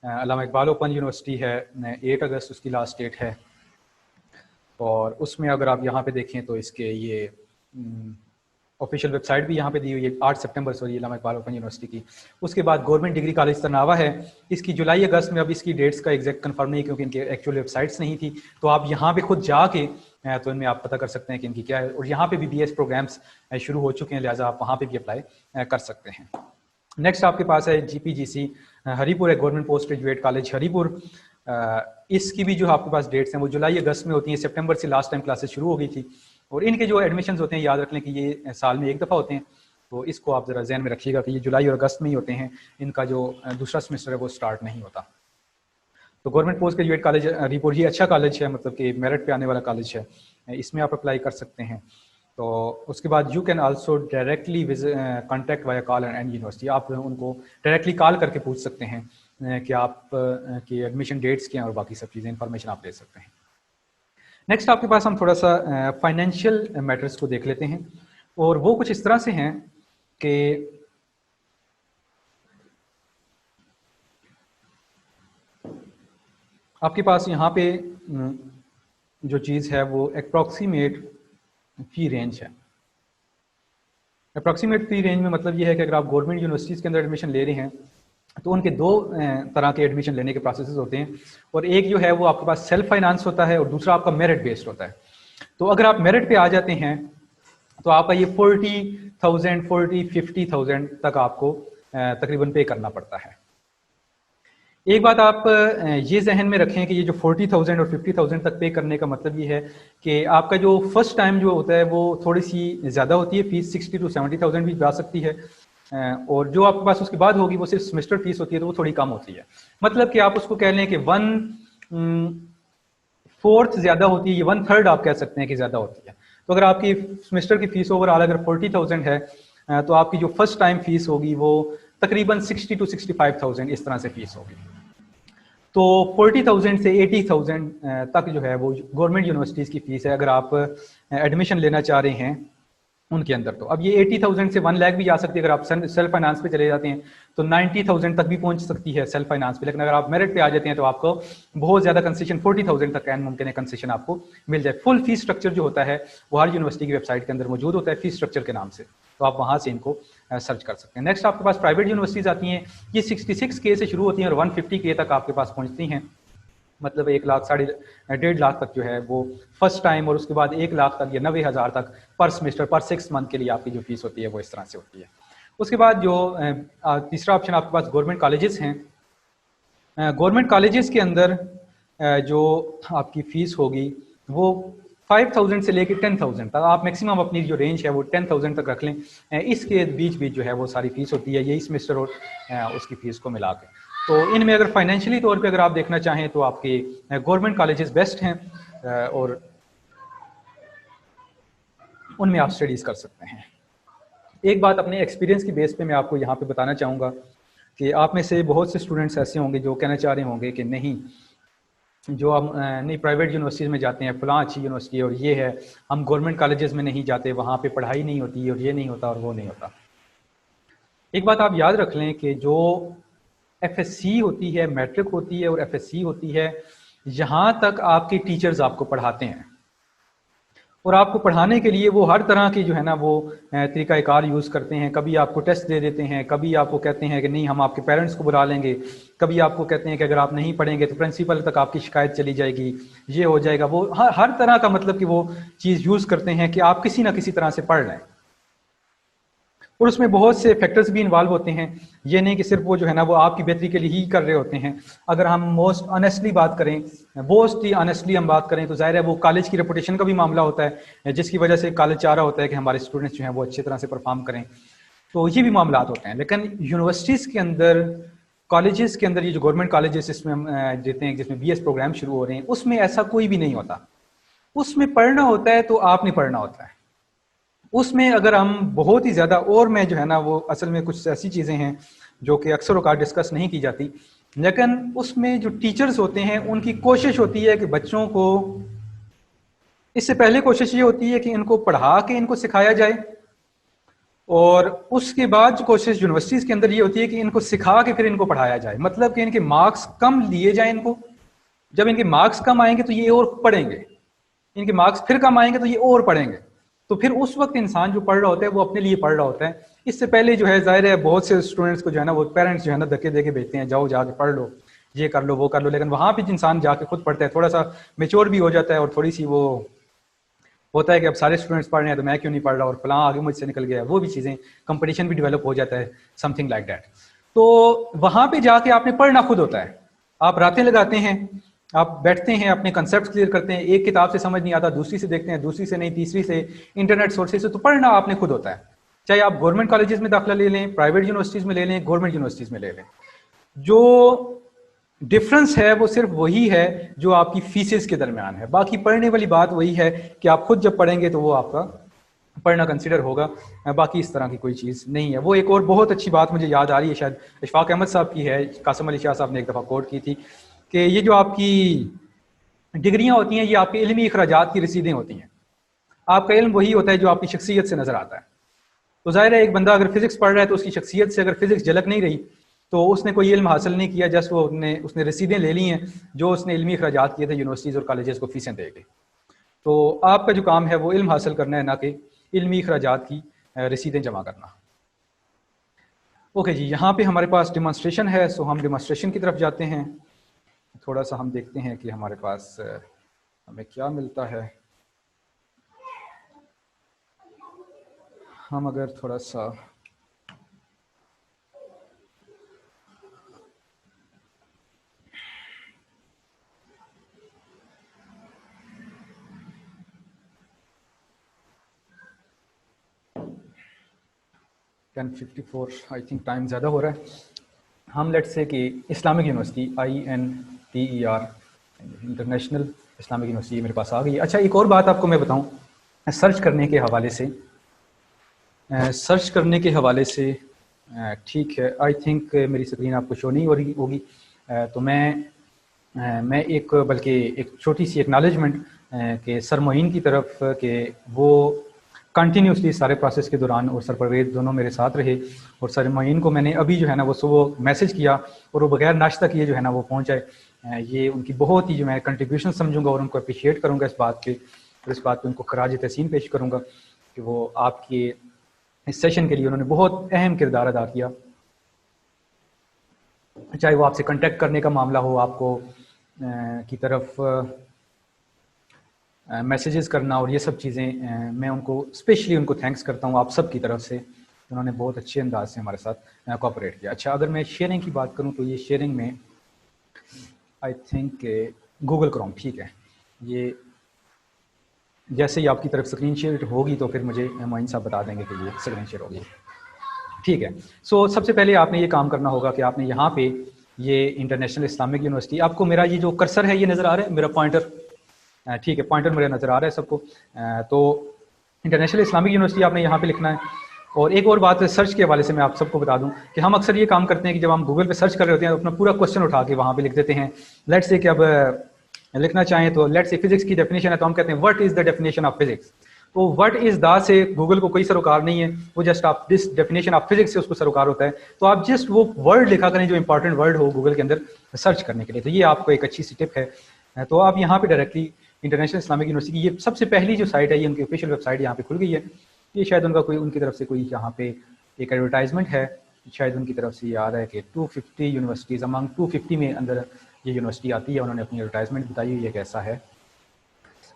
अल्लामा इकबाल ओपन यूनिवर्सिटी है, 8 अगस्त उसकी लास्ट डेट है। और उसमें अगर आप यहाँ पे देखें तो इसके ये ऑफिशियल वेबसाइट भी यहाँ पे दी हुई है, 8 सितंबर से अल्लामा इकबाल ओपन यूनिवर्सिटी की। उसके बाद गवर्नमेंट डिग्री कॉलेज तरनावा है, इसकी जुलाई अगस्त में, अब इसकी डेट्स का एग्जैक्ट कंफर्म नहीं क्योंकि इनके एक्चुअल वेबसाइट्स नहीं थी, तो आप यहाँ पे खुद जाके तो इनमें आप पता कर सकते हैं कि इनकी क्या है। और यहाँ पे भी BS प्रोग्राम्स शुरू हो चुके हैं, लिहाजा आप वहाँ पे भी अप्लाई कर सकते हैं। नेक्स्ट आपके पास है GPGC हरीपुर है, government post graduate college Haripur. इसकी भी जो आपके पास डेट्स हैं वो जुलाई अगस्त में होती हैं। सितंबर से लास्ट टाइम क्लासेस शुरू हो गई थी। और इनके जो एडमिशन्स होते हैं, याद रख लें कि ये साल में एक दफ़ा होते हैं, तो इसको आप ज़रा ज़हन में रखिएगा कि ये जुलाई और अगस्त में ही होते हैं। इनका जो दूसरा सेमेस्टर है वो स्टार्ट नहीं होता। तो government post graduate college Haripur ये अच्छा कॉलेज है, मतलब कि मेरिट पे आने वाला कॉलेज है, इसमें आप अप्लाई कर सकते हैं। तो उसके बाद you can also directly contact via call and university, आप उनको डायरेक्टली कॉल करके पूछ सकते हैं कि आप की एडमिशन डेट्स क्या हैं और बाकी सब चीज़ें इंफॉर्मेशन आप ले सकते हैं। नेक्स्ट आपके पास हम थोड़ा सा फाइनेंशियल मैटर्स को देख लेते हैं, और वो कुछ इस तरह से हैं कि आपके पास यहाँ पे जो चीज़ है वो अप्रॉक्सीमेट फी रेंज है। अप्रॉक्सीमेट फी रेंज में मतलब ये है कि अगर आप गवर्नमेंट यूनिवर्सिटीज़ के अंदर एडमिशन ले रहे हैं तो उनके 2 तरह के एडमिशन लेने के प्रोसेस होते हैं, और एक जो है वो आपके पास सेल्फ फाइनेंस होता है और दूसरा आपका मेरिट बेस्ड होता है। तो अगर आप मेरिट पे आ जाते हैं तो आपका ये 40,000 50,000 तक आपको तकरीबन पे करना पड़ता है। एक बात आप ये जहन में रखें कि ये जो 40,000 और 50,000 तक पे करने का मतलब ये है कि आपका जो फर्स्ट टाइम जो होता है वो थोड़ी सी ज़्यादा होती है, फीस 60 to 70,000 भी जा सकती है, और जो आपके पास उसके बाद होगी वो सिर्फ सेमेस्टर फीस होती है, तो वो थोड़ी कम होती है। मतलब कि आप उसको कह लें कि 1/4 ज़्यादा होती है, ये 1/3 आप कह सकते हैं कि ज़्यादा होती है। तो अगर आपकी सेमेस्टर की फीस ओवरऑल अगर 40,000 है तो आपकी जो फर्स्ट टाइम फीस होगी वो तकरीबन 60 to 65,000 इस तरह से फीस होगी। तो 40,000 से 80,000 तक जो है वो गवर्नमेंट यूनिवर्सिटीज़ की फ़ीस है। अगर आप एडमिशन लेना चाह रहे हैं उनके अंदर। तो अब ये 80,000 से 1 लाख भी जा सकती है। अगर आप सेल्फ फाइनेंस पे चले जाते हैं तो 90,000 तक भी पहुंच सकती है सेल्फ फाइनेंस पे। लेकिन अगर आप मेरिट पे आ जाते हैं तो आपको बहुत ज़्यादा कंसेशन 40,000 तक एन मुमकिन है कंसेशन आपको मिल जाए। फुल फीस स्ट्रक्चर जो होता है वो हर यूनिवर्सिटी की वेबसाइट के अंदर मौजूद होता है फीस स्ट्रक्चर के नाम से, तो आप वहाँ से इनको सर्च कर सकते हैं। नेक्स्ट आपके पास प्राइवेट यूनिवर्सिटीज़ आती हैं, ये 66K से शुरू होती हैं और 150K तक आपके पास पहुँचती हैं। मतलब 1 लाख 1.5 लाख तक जो है वो फर्स्ट टाइम, और उसके बाद 1 लाख तक या 90,000 तक पर सेमेस्टर पर 6 मंथ के लिए आपकी जो फीस होती है वो इस तरह से होती है। उसके बाद जो तीसरा ऑप्शन आपके पास गवर्नमेंट कॉलेजेस हैं। गवर्नमेंट कॉलेजेस के अंदर जो आपकी फ़ीस होगी वो 5,000 से लेकर 10,000 तक, आप मैक्सिमम अपनी जो रेंज है वो 10,000 तक रख लें। इसके बीच बीच जो है वो सारी फीस होती है यही सेमेस्टर और उसकी फ़ीस को मिला के। तो इनमें अगर फाइनेंशियली तौर पे अगर आप देखना चाहें तो आपके गवर्नमेंट कॉलेजेस बेस्ट हैं और उनमें आप स्टडीज़ कर सकते हैं। एक बात अपने एक्सपीरियंस की बेस पे मैं आपको यहाँ पे बताना चाहूँगा कि आप में से बहुत से स्टूडेंट्स ऐसे होंगे जो कहना चाह रहे होंगे कि नहीं, जो हम नहीं प्राइवेट यूनिवर्सिटीज़ में जाते हैं, फलां अच्छी यूनिवर्सिटी और ये है, हम गवर्नमेंट कॉलेजेस में नहीं जाते, वहाँ पे पढ़ाई नहीं होती और ये नहीं होता और वो नहीं होता। एक बात आप याद रख लें कि जो FSC होती है, मैट्रिक होती है और FSC होती है, यहाँ तक आपके टीचर्स आपको पढ़ाते हैं और आपको पढ़ाने के लिए वो हर तरह की जो है ना वो तरीक़ाकार यूज़ करते हैं। कभी आपको टेस्ट दे देते हैं, कभी आपको कहते हैं कि नहीं हम आपके पेरेंट्स को बुला लेंगे, कभी आपको कहते हैं कि अगर आप नहीं पढ़ेंगे तो प्रिंसिपल तक आपकी शिकायत चली जाएगी, ये हो जाएगा, वो हर तरह का मतलब कि वो चीज़ यूज़ करते हैं कि आप किसी ना किसी तरह से पढ़ लें। और उसमें बहुत से फैक्टर्स भी इन्वॉल्व होते हैं, ये नहीं कि सिर्फ वो जो है ना वो आपकी बेहतरी के लिए ही कर रहे होते हैं। अगर हम मोस्ट ऑनेस्टली बात करें, मोस्ट ही ऑनेस्टली हम बात करें तो जाहिर है वो कॉलेज की रेपुटेशन का भी मामला होता है, जिसकी वजह से कॉलेज चाह रहा होता है कि हमारे स्टूडेंट्स जो हैं वो अच्छी तरह से परफॉर्म करें, तो ये भी मामला होते हैं। लेकिन यूनिवर्सिटीज़ के अंदर, कॉलेजेस के अंदर, ये जो गवर्नमेंट कॉलेजेस इसमें हम देते हैं जिसमें BS प्रोग्राम शुरू हो रहे हैं, उसमें ऐसा कोई भी नहीं होता। उसमें पढ़ना होता है तो आपने पढ़ना होता है। उसमें अगर हम बहुत ही ज़्यादा, और मैं जो है ना वो असल में कुछ ऐसी चीज़ें हैं जो कि अक्सर औक़ात डिस्कस नहीं की जाती, लेकिन उसमें जो टीचर्स होते हैं उनकी कोशिश होती है कि बच्चों को, इससे पहले कोशिश ये होती है कि इनको पढ़ा के इनको सिखाया जाए, और उसके बाद कोशिश यूनिवर्सिटीज़ के अंदर ये होती है कि इनको सिखा के फिर इनको पढ़ाया जाए। मतलब कि इनके मार्क्स कम लिए जाए इनको, जब इनके मार्क्स कम आएंगे तो ये और पढ़ेंगे, इनके मार्क्स फिर कम आएंगे तो ये और पढ़ेंगे, तो फिर उस वक्त इंसान जो पढ़ रहा होता है वो अपने लिए पढ़ रहा होता है। इससे पहले जो है जाहिर है बहुत से स्टूडेंट्स को जो है ना वो पेरेंट्स जो है ना धक्के दे के भेजते हैं, जाओ जाके पढ़ लो, ये कर लो, वो कर लो। लेकिन वहाँ भी इंसान जाके खुद पढ़ता है, थोड़ा सा मेच्योर भी हो जाता है और थोड़ी सी वो होता है कि अब सारे स्टूडेंट्स पढ़ रहे हैं तो मैं क्यों नहीं पढ़ रहा, और फलां आगे मुझसे निकल गया, वो भी चीज़ें, कंपटीशन भी डेवलप हो जाता है, समथिंग लाइक दैट। तो वहाँ पे जाके आपने पढ़ना खुद होता है। आप रातें लगाते हैं, आप बैठते हैं, अपने कंसेप्ट क्लियर करते हैं, एक किताब से समझ नहीं आता दूसरी से देखते हैं, दूसरी से नहीं तीसरी से, इंटरनेट सोर्सेज से, तो पढ़ना आपने खुद होता है। चाहे आप गवर्नमेंट कॉलेजेस में दाखिला ले लें, प्राइवेट यूनिवर्सिटीज़ में ले लें, गवर्नमेंट यूनिवर्सिटीज़ में ले लें, जो डिफरेंस है वो सिर्फ वही है जो आपकी फीसेस के दरमियान है। बाकी पढ़ने वाली बात वही है कि आप खुद जब पढ़ेंगे तो वो आपका पढ़ना कंसिडर होगा, बाकी इस तरह की कोई चीज़ नहीं है। वो एक और बहुत अच्छी बात मुझे याद आ रही है, शायद इशफाक अहमद साहब की है, कासिम अली शाह साहब ने एक दफ़ा कोट की थी कि ये जो आपकी डिग्रियां होती हैं ये आपके इल्मी अखराजात की रसीदें होती हैं। आपका इल्म वही होता है जो आपकी शख्सियत से नज़र आता है। तो जाहिर है एक बंदा अगर फिजिक्स पढ़ रहा है तो उसकी शख्सियत से अगर फिजिक्स झलक नहीं रही तो उसने कोई इल्म हासिल नहीं किया, जस्ट वो उसने रसीदें ले ली हैं जो उसने इल्मी अखराजात किए थे यूनिवर्सिटीज़ और कॉलेजेस को फीसें देके। तो आपका जो काम है वो इल्म हासिल करना है, ना कि इल्मी अखराजात की रसीदें जमा करना। ओके जी, यहाँ पे हमारे पास डिमॉन्स्ट्रेशन है, सो हम डिमॉन्स्ट्रेशन की तरफ जाते हैं। थोड़ा सा हम देखते हैं कि हमारे पास हमें क्या मिलता है। हम अगर थोड़ा सा टेन 54 आई थिंक टाइम ज़्यादा हो रहा है। हम लेट्स से कि Islamic university INTER international Islamic university मेरे पास आ गई है। अच्छा, एक और बात आपको मैं बताऊं, सर्च करने के हवाले से, ठीक है, आई थिंक मेरी स्क्रीन आपको शो नहीं हो रही होगी, तो मैं एक बल्कि एक छोटी सी एक्नॉलेजमेंट के सर मोइन की तरफ के वो कंटिन्यूसली सारे प्रोसेस के दौरान, और सर परवेज दोनों मेरे साथ रहे। और सर मोइन को मैंने अभी जो है ना वो सुबह मैसेज किया और वो बगैर नाश्ता किए जो है ना वो पहुँच जाए। ये उनकी बहुत ही जो मैं कंट्रीब्यूशन समझूंगा और उनको अप्रिशिएट करूँगा इस बात के, और इस बात पे उनको खराज तहसीन पेश करूँगा कि वो आपके इस सेशन के लिए उन्होंने बहुत अहम किरदार अदा किया। चाहे वो आपसे कांटेक्ट करने का मामला हो, आपको की तरफ मैसेजेस करना और ये सब चीज़ें, मैं उनको स्पेशली उनको थैंक्स करता हूँ आप सब की तरफ से। उन्होंने बहुत अच्छे अंदाज से हमारे साथ कोऑपरेट किया। अच्छा, अगर मैं शेयरिंग की बात करूँ तो ये शेयरिंग में आई थिंक गूगल क्रोम, ठीक है, ये जैसे ही आपकी तरफ स्क्रीन शेयर होगी तो फिर मुझे मोइन साहब बता देंगे कि ये स्क्रीन शेयर होगी, ठीक है। सो सबसे पहले आपने ये काम करना होगा कि आपने यहाँ पे ये इंटरनेशनल इस्लामिक यूनिवर्सिटी, आपको मेरा ये जो कर्सर है ये नज़र आ रहा है, मेरा पॉइंटर, ठीक है, पॉइंटर मेरा नज़र आ रहा है सबको। तो इंटरनेशनल इस्लामिक यूनिवर्सिटी आपने यहाँ पे लिखना है। और एक और बात सर्च के हवाले से मैं आप सबको बता दूं कि हम अक्सर ये काम करते हैं कि जब हम गूगल पे सर्च कर रहे होते हैं तो अपना पूरा क्वेश्चन उठा के वहाँ पे लिख देते हैं। लेट्स से कि अब लिखना चाहें तो लेट्स से फिजिक्स की डेफिनेशन है तो हम कहते हैं what is the definition of physics. तो व्हाट इज द से गूगल को कोई सरोकार नहीं है, वो जस्ट आप दिस डेफिनेशन ऑफ फिजिक्स से उसको सरोकार होता है। तो आप जस्ट वो वर्ड लिखा करें जो इंपॉर्टेंट वर्ड हो गूगल के अंदर सर्च करने के लिए। तो ये आपको एक अच्छी सी टिप है। तो आप यहाँ पे डायरेक्टली इंटरनेशनल इस्लामिक यूनिवर्सिटी की ये सबसे पहली जो साइट है, ये उनकी ऑफिशियल वेबसाइट यहाँ पे खुल गई है। ये शायद उनका कोई उनकी तरफ से कोई यहाँ पे एक एडवर्टाइजमेंट है, शायद उनकी तरफ से ये आ रहा है कि 250 यूनिवर्सिटीज़ अमंग 250 में अंदर ये यूनिवर्सिटी आती है। उन्होंने अपनी एडवर्टाइजमेंट बताई हुई है कैसा है।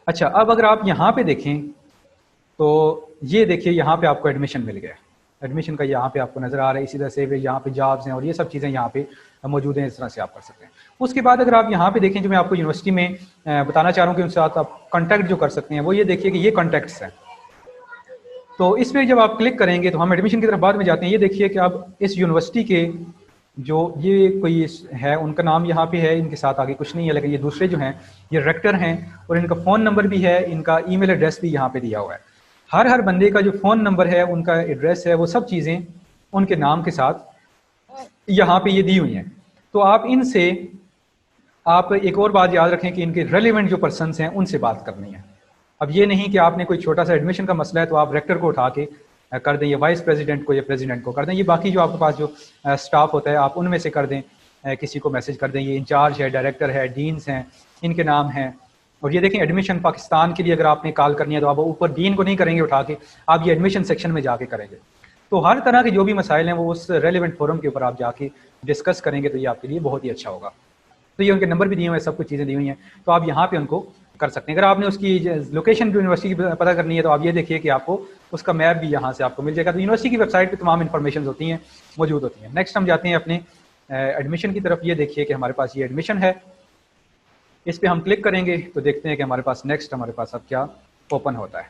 अच्छा, अब अगर आप यहाँ पे देखें तो ये देखिए यहाँ पे आपको एडमिशन मिल गया, एडमिशन का यहाँ पे आपको नज़र आ रहा है। इसी तरह से यहाँ पे जॉब्स हैं और ये सब चीज़ें यहाँ पे मौजूद हैं, इस तरह से आप कर सकते हैं। उसके बाद अगर आप यहाँ पे देखें, जो मैं आपको यूनिवर्सिटी में बताना चाह रहा हूँ कि उनके साथ आप कॉन्टैक्ट जो कर सकते हैं, वो ये देखिए कि ये कॉन्टैक्ट्स हैं। तो इस पर जब आप क्लिक करेंगे तो हम एडमिशन की तरफ बाद में जाते हैं। ये देखिए कि आप इस यूनिवर्सिटी के जो ये कोई है उनका नाम यहाँ पे है, इनके साथ आगे कुछ नहीं है, लेकिन ये दूसरे जो हैं ये रेक्टर हैं और इनका फ़ोन नंबर भी है, इनका ईमेल एड्रेस भी यहाँ पे दिया हुआ है। हर बंदे का जो फ़ोन नंबर है, उनका एड्रेस है, वो सब चीज़ें उनके नाम के साथ यहाँ पे ये दी हुई हैं। तो आप इनसे, आप एक और बात याद रखें कि इनके रेलिवेंट जो पर्सनस हैं उनसे बात करनी है। अब ये नहीं कि आपने कोई छोटा सा एडमिशन का मसला है तो आप रेक्टर को उठा के कर दें, या वाइस प्रेसिडेंट को या प्रेसिडेंट को कर दें, ये बाकी जो आपके पास जो स्टाफ होता है आप उनमें से कर दें, किसी को मैसेज कर दें, ये इंचार्ज है, डायरेक्टर है, डीन्स हैं, इनके नाम हैं। और ये देखें एडमिशन पाकिस्तान के लिए अगर आपने कॉल करनी है तो आप ऊपर डीन को नहीं करेंगे उठा के, आप ये एडमिशन सेक्शन में जाके करेंगे। तो हर तरह के जो भी मसाइल हैं वो उस रेलिवेंट फोरम के ऊपर आप जाके डिस्कस करेंगे, तो ये आपके लिए बहुत ही अच्छा होगा। तो ये उनके नंबर भी दिए हुए हैं, सब कुछ चीज़ें दी हुई हैं, तो आप यहाँ पे उनको कर सकते हैं। अगर आपने उसकी लोकेशन यूनिवर्सिटी की पता करनी है तो आप ये देखिए कि आपको उसका मैप भी यहाँ से आपको मिल जाएगा। तो यूनिवर्सिटी की वेबसाइट पे तमाम इन्फॉर्मेशन होती हैं, मौजूद होती हैं। नेक्स्ट हम जाते हैं अपने एडमिशन की तरफ। ये देखिए कि हमारे पास ये एडमिशन है, इस पर हम क्लिक करेंगे तो देखते हैं कि हमारे पास नेक्स्ट हमारे पास अब क्या ओपन होता है।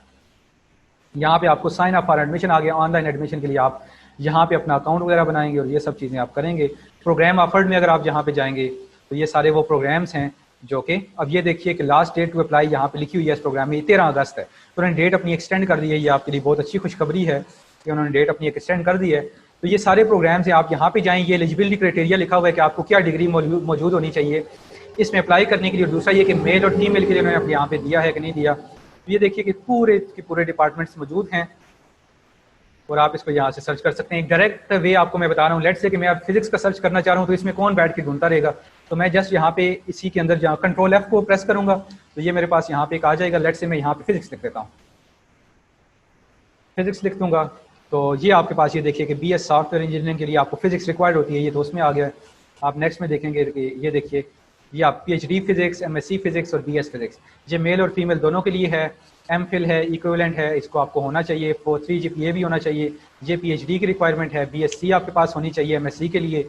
यहाँ पे आपको साइन अप फॉर एडमिशन आ गया। ऑनलाइन एडमिशन के लिए आप यहाँ पे अपना अकाउंट वगैरह बनाएंगे और ये सब चीज़ें आप करेंगे। प्रोग्राम ऑफर्ड में अगर आप यहाँ पे जाएंगे तो ये सारे वो प्रोग्राम्स हैं जो कि अब ये देखिए कि लास्ट डेट टू अप्लाई यहाँ पे लिखी हुई है इस प्रोग्राम में, 13 अगस्त है। तो उन्होंने डेट अपनी एक्सटेंड कर दी है। ये आपके लिए बहुत अच्छी खुशखबरी है कि उन्होंने डेट अपनी एक्सटेंड कर दी है। तो ये सारे प्रोग्राम्स हैं, आप यहाँ पे जाएँ, ये एलिजिबिलिटी क्राइटेरिया लिखा हुआ है कि आपको क्या डिग्री मौजूद होनी चाहिए इसमें अप्लाई करने के लिए। दूसरा ये कि मेल और फीमेल के लिए उन्होंने अपने यहाँ पे दिया है कि नहीं दिया। ये देखिए कि पूरे के पूरे डिपार्टमेंट्स मौजूद हैं और आप इसको यहाँ से सर्च कर सकते हैं। एक डायरेक्ट वे आपको मैं बता रहा हूँ। लेट्स से कि मैं अब फिजिक्स का सर्च करना चाह रहा हूँ तो इसमें कौन बैठ के ढूंढता रहेगा। तो मैं जस्ट यहाँ पे इसी के अंदर जहाँ कंट्रोल F को प्रेस करूंगा तो ये मेरे पास यहाँ पे एक आ जाएगा। लेट्स से मैं यहाँ पे फिजिक्स लिख देता हूँ, फिजिक्स लिख दूंगा तो ये आपके पास ये देखिए कि BS सॉफ्टवेयर इंजीनियरिंग के लिए आपको फिजिक्स रिक्वायर्ड होती है, ये तो उसमें आ गया है। आप नेक्स्ट में देखेंगे कि ये देखिए ये आप PhD फिजिक्स, MSc फिजिक्स और BS फिजिक्स, ये मेल और फीमेल दोनों के लिए है। MPhil है, इक्विवेलेंट है, इसको आपको होना चाहिए। 4.3 GPA भी होना चाहिए। ये PhD की रिक्वायरमेंट है। BSc आपके पास होनी चाहिए MSc के लिए,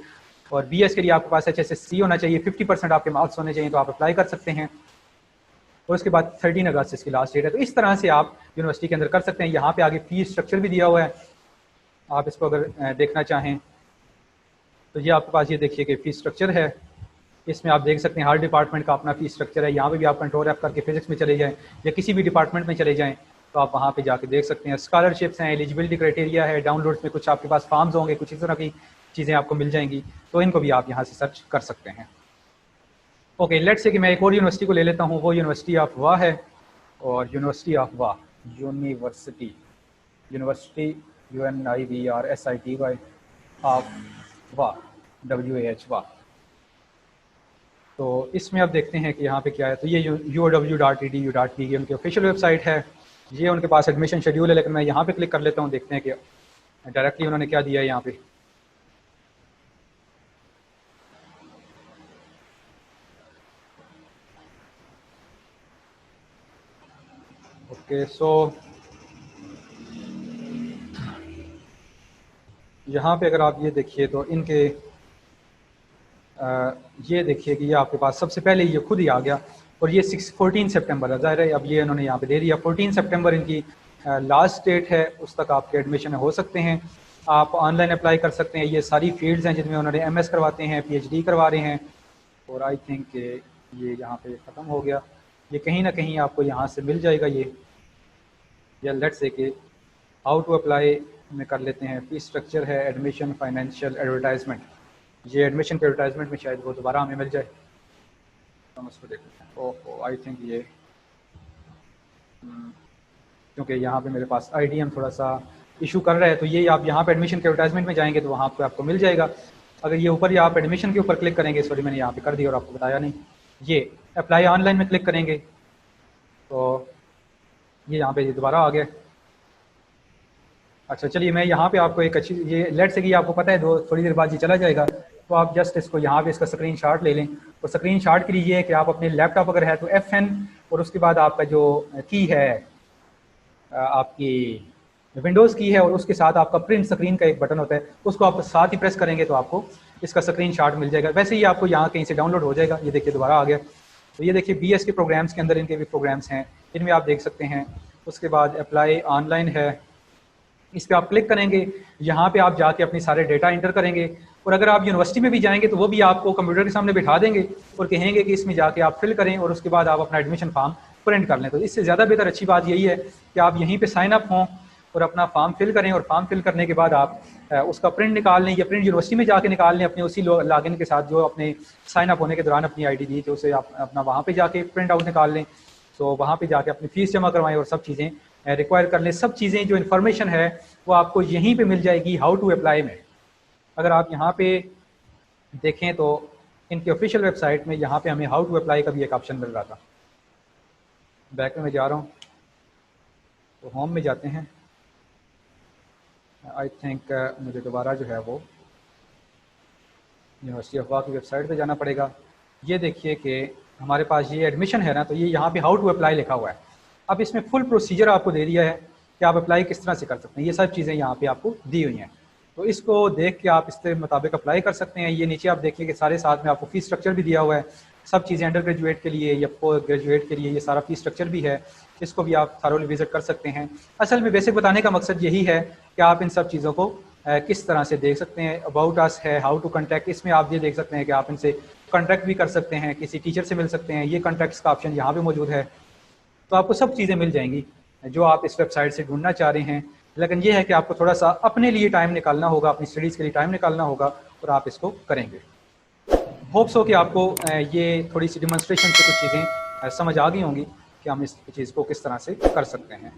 और BS के लिए आपके पास HSSC होना चाहिए। 50% आपके मार्क्स होने चाहिए तो आप अप्लाई कर सकते हैं। और उसके बाद 13 अगस्त इसकी लास्ट डेट है। तो इस तरह से आप यूनिवर्सिटी के अंदर कर सकते हैं। यहाँ पे आगे फीस स्ट्रक्चर भी दिया हुआ है, आप इसको अगर देखना चाहें तो ये आपके पास ये देखिए कि फीस स्ट्रक्चर है। इसमें आप देख सकते हैं हर डिपार्टमेंट का अपना फीस स्ट्रक्चर है। यहाँ पे भी आप कंट्रोल F करके फिजिक्स में चले जाएं या किसी भी डिपार्टमेंट में चले जाएं तो आप वहाँ पे जाके देख सकते हैं। स्कॉलरशिप्स हैं, एलिजिबिलिटी क्राइटेरिया है, डाउनलोड्स में कुछ आपके पास फॉर्म्स होंगे, कुछ इस तरह की चीज़ें आपको मिल जाएंगी, तो इनको भी आप यहाँ से सर्च कर सकते हैं। ओके, लेट्स से कि मैं एक और यूनिवर्सिटी को ले लेता हूँ। वो यूनिवर्सिटी ऑफ वाह है, और यूनिवर्सिटी ऑफ वाह यूनिवर्सिटी यूनिवर्सिटी UNIVRSITY ऑफ वाह WAH वाह। तो इसमें आप देखते हैं कि यहाँ पे क्या है, तो ये uow.edu.pg उनकी ऑफिशियल वेबसाइट है। ये उनके पास एडमिशन शेड्यूल है, लेकिन मैं यहाँ पे क्लिक कर लेता हूँ, देखते हैं कि डायरेक्टली उन्होंने क्या दिया है यहाँ पे। ओके, सो यहाँ पे अगर आप ये देखिए तो इनके ये देखिए कि ये आपके पास सबसे पहले ये खुद ही आ गया, और ये 14 सितंबर है, ज़ाहिर है अब ये इन्होंने यहाँ पे दे दिया 14 सितंबर इनकी लास्ट डेट है, उस तक आपके एडमिशन हो सकते हैं। आप ऑनलाइन अप्लाई कर सकते हैं। ये सारी फील्ड्स हैं जिनमें उन्होंने MS करवाते हैं, PhD करवा रहे हैं, और आई थिंक ये यहाँ पे ख़त्म हो गया। ये कहीं ना कहीं आपको यहाँ से मिल जाएगा ये, या लेट्स से कि हाउ टू अप्लाई में कर लेते हैं। फीस स्ट्रक्चर है, एडमिशन, फाइनेंशियल, एडवर्टाइजमेंट। ये एडमिशन के एडवर्टाइजमेंट में शायद वो दोबारा हमें मिल जाए, हम उसको देख लेते हैं। ओह आई थिंक ये क्योंकि यहाँ पे मेरे पास IDM थोड़ा सा इशू कर रहा है, तो ये आप यहाँ पे एडमिशन के एडवर्टाइजमेंट में जाएंगे तो वहाँ पे आपको मिल जाएगा। अगर ये ऊपर या आप एडमिशन के ऊपर क्लिक करेंगे, सॉरी मैंने यहाँ पे कर दिया और आपको बताया नहीं, ये अप्लाई ऑनलाइन में क्लिक करेंगे तो ये यहाँ पे ये दोबारा आ गया। अच्छा चलिए, मैं यहाँ पे आपको एक अच्छी, ये लेट से कि आपको पता है थोड़ी देर बाद ये चला जाएगा, तो आप जस्ट इसको यहाँ पे इसका स्क्रीनशॉट ले लें। और स्क्रीनशॉट के लिए ये है कि आप अपने लैपटॉप अगर है तो FN, और उसके बाद आपका जो की है आपकी विंडोज़ की है, और उसके साथ आपका प्रिंट स्क्रीन का एक बटन होता है, उसको आप साथ ही प्रेस करेंगे तो आपको इसका स्क्रीनशॉट मिल जाएगा। वैसे ही आपको यहाँ कहीं से डाउनलोड हो जाएगा। ये देखिए दोबारा आ गया। तो ये देखिए BS के प्रोग्राम्स के अंदर इनके भी प्रोग्राम्स हैं, इनमें आप देख सकते हैं। उसके बाद अप्लाई ऑनलाइन है, इस पर आप क्लिक करेंगे। यहाँ पे आप जाके अपनी सारे डेटा इंटर करेंगे, और अगर आप यूनिवर्सिटी में भी जाएंगे तो वो भी आपको कंप्यूटर के सामने बिठा देंगे और कहेंगे कि इसमें जाके आप फिल करें, और उसके बाद आप अपना एडमिशन फॉर्म प्रिंट कर लें। तो इससे ज़्यादा बेहतर अच्छी बात यही है कि आप यहीं पे साइन अप हों और अपना फॉर्म फिल करें, और फॉर्म फिल करने के बाद आप उसका प्रिंट निकाल लें, या प्रिंट यूनिवर्सिटी में जाके निकाल लें अपने उसी लॉगिन के साथ जो अपने साइन अप होने के दौरान अपनी ID दी थी, उसे आप अपना वहाँ पे जाके प्रिंट आउट निकाल लें। तो वहाँ पे जाके अपनी फ़ीस जमा करवाएं और सब चीज़ें रिक्वायर कर लें। सब चीज़ें जो इन्फॉर्मेशन है वो आपको यहीं पे मिल जाएगी हाउ टू अप्लाई में। अगर आप यहाँ पे देखें तो इनकी ऑफिशियल वेबसाइट में यहाँ पे हमें हाउ टू अप्लाई का भी एक ऑप्शन मिल रहा था। बैक में मैं जा रहा हूँ, तो होम में जाते हैं। आई थिंक मुझे दोबारा जो है वो यूनिवर्सिटी ऑफ वाह की वेबसाइट पे जाना पड़ेगा। ये देखिए कि हमारे पास ये एडमिशन है ना, तो ये यहाँ पे हाउ टू अप्लाई लिखा हुआ है। अब इसमें फुल प्रोसीजर आपको दे दिया है कि आप अप्लाई किस तरह से कर सकते हैं। ये सब चीज़ें यहाँ पे आपको दी हुई हैं, तो इसको देख के आप इसके मुताबिक अप्लाई कर सकते हैं। ये नीचे आप देखिए कि सारे साथ में आपको फ़ीस स्ट्रक्चर भी दिया हुआ है, सब चीज़ें अंडर ग्रेजुएट के लिए या पोस्ट ग्रेजुएट के लिए ये सारा फ़ीस स्ट्रक्चर भी है। इसको भी आप थारोली विजिट कर सकते हैं। असल में बेसिक बताने का मकसद यही है कि आप इन सब चीज़ों को किस तरह से देख सकते हैं। अबाउट अस है, हाउ टू कॉन्टैक्ट, इसमें आप ये देख सकते हैं कि आप इनसे कॉन्टैक्ट भी कर सकते हैं, किसी टीचर से मिल सकते हैं। ये कॉन्टैक्ट्स का ऑप्शन यहाँ पे मौजूद है। तो आपको सब चीज़ें मिल जाएंगी जो आप इस वेबसाइट से ढूंढना चाह रहे हैं, लेकिन ये है कि आपको थोड़ा सा अपने लिए टाइम निकालना होगा, अपनी स्टडीज़ के लिए टाइम निकालना होगा, और आप इसको करेंगे। होप्स हो कि आपको ये थोड़ी सी डिमॉन्स्ट्रेशन से कुछ चीज़ें समझ आ गई होंगी कि हम इस चीज़ को किस तरह से कर सकते हैं।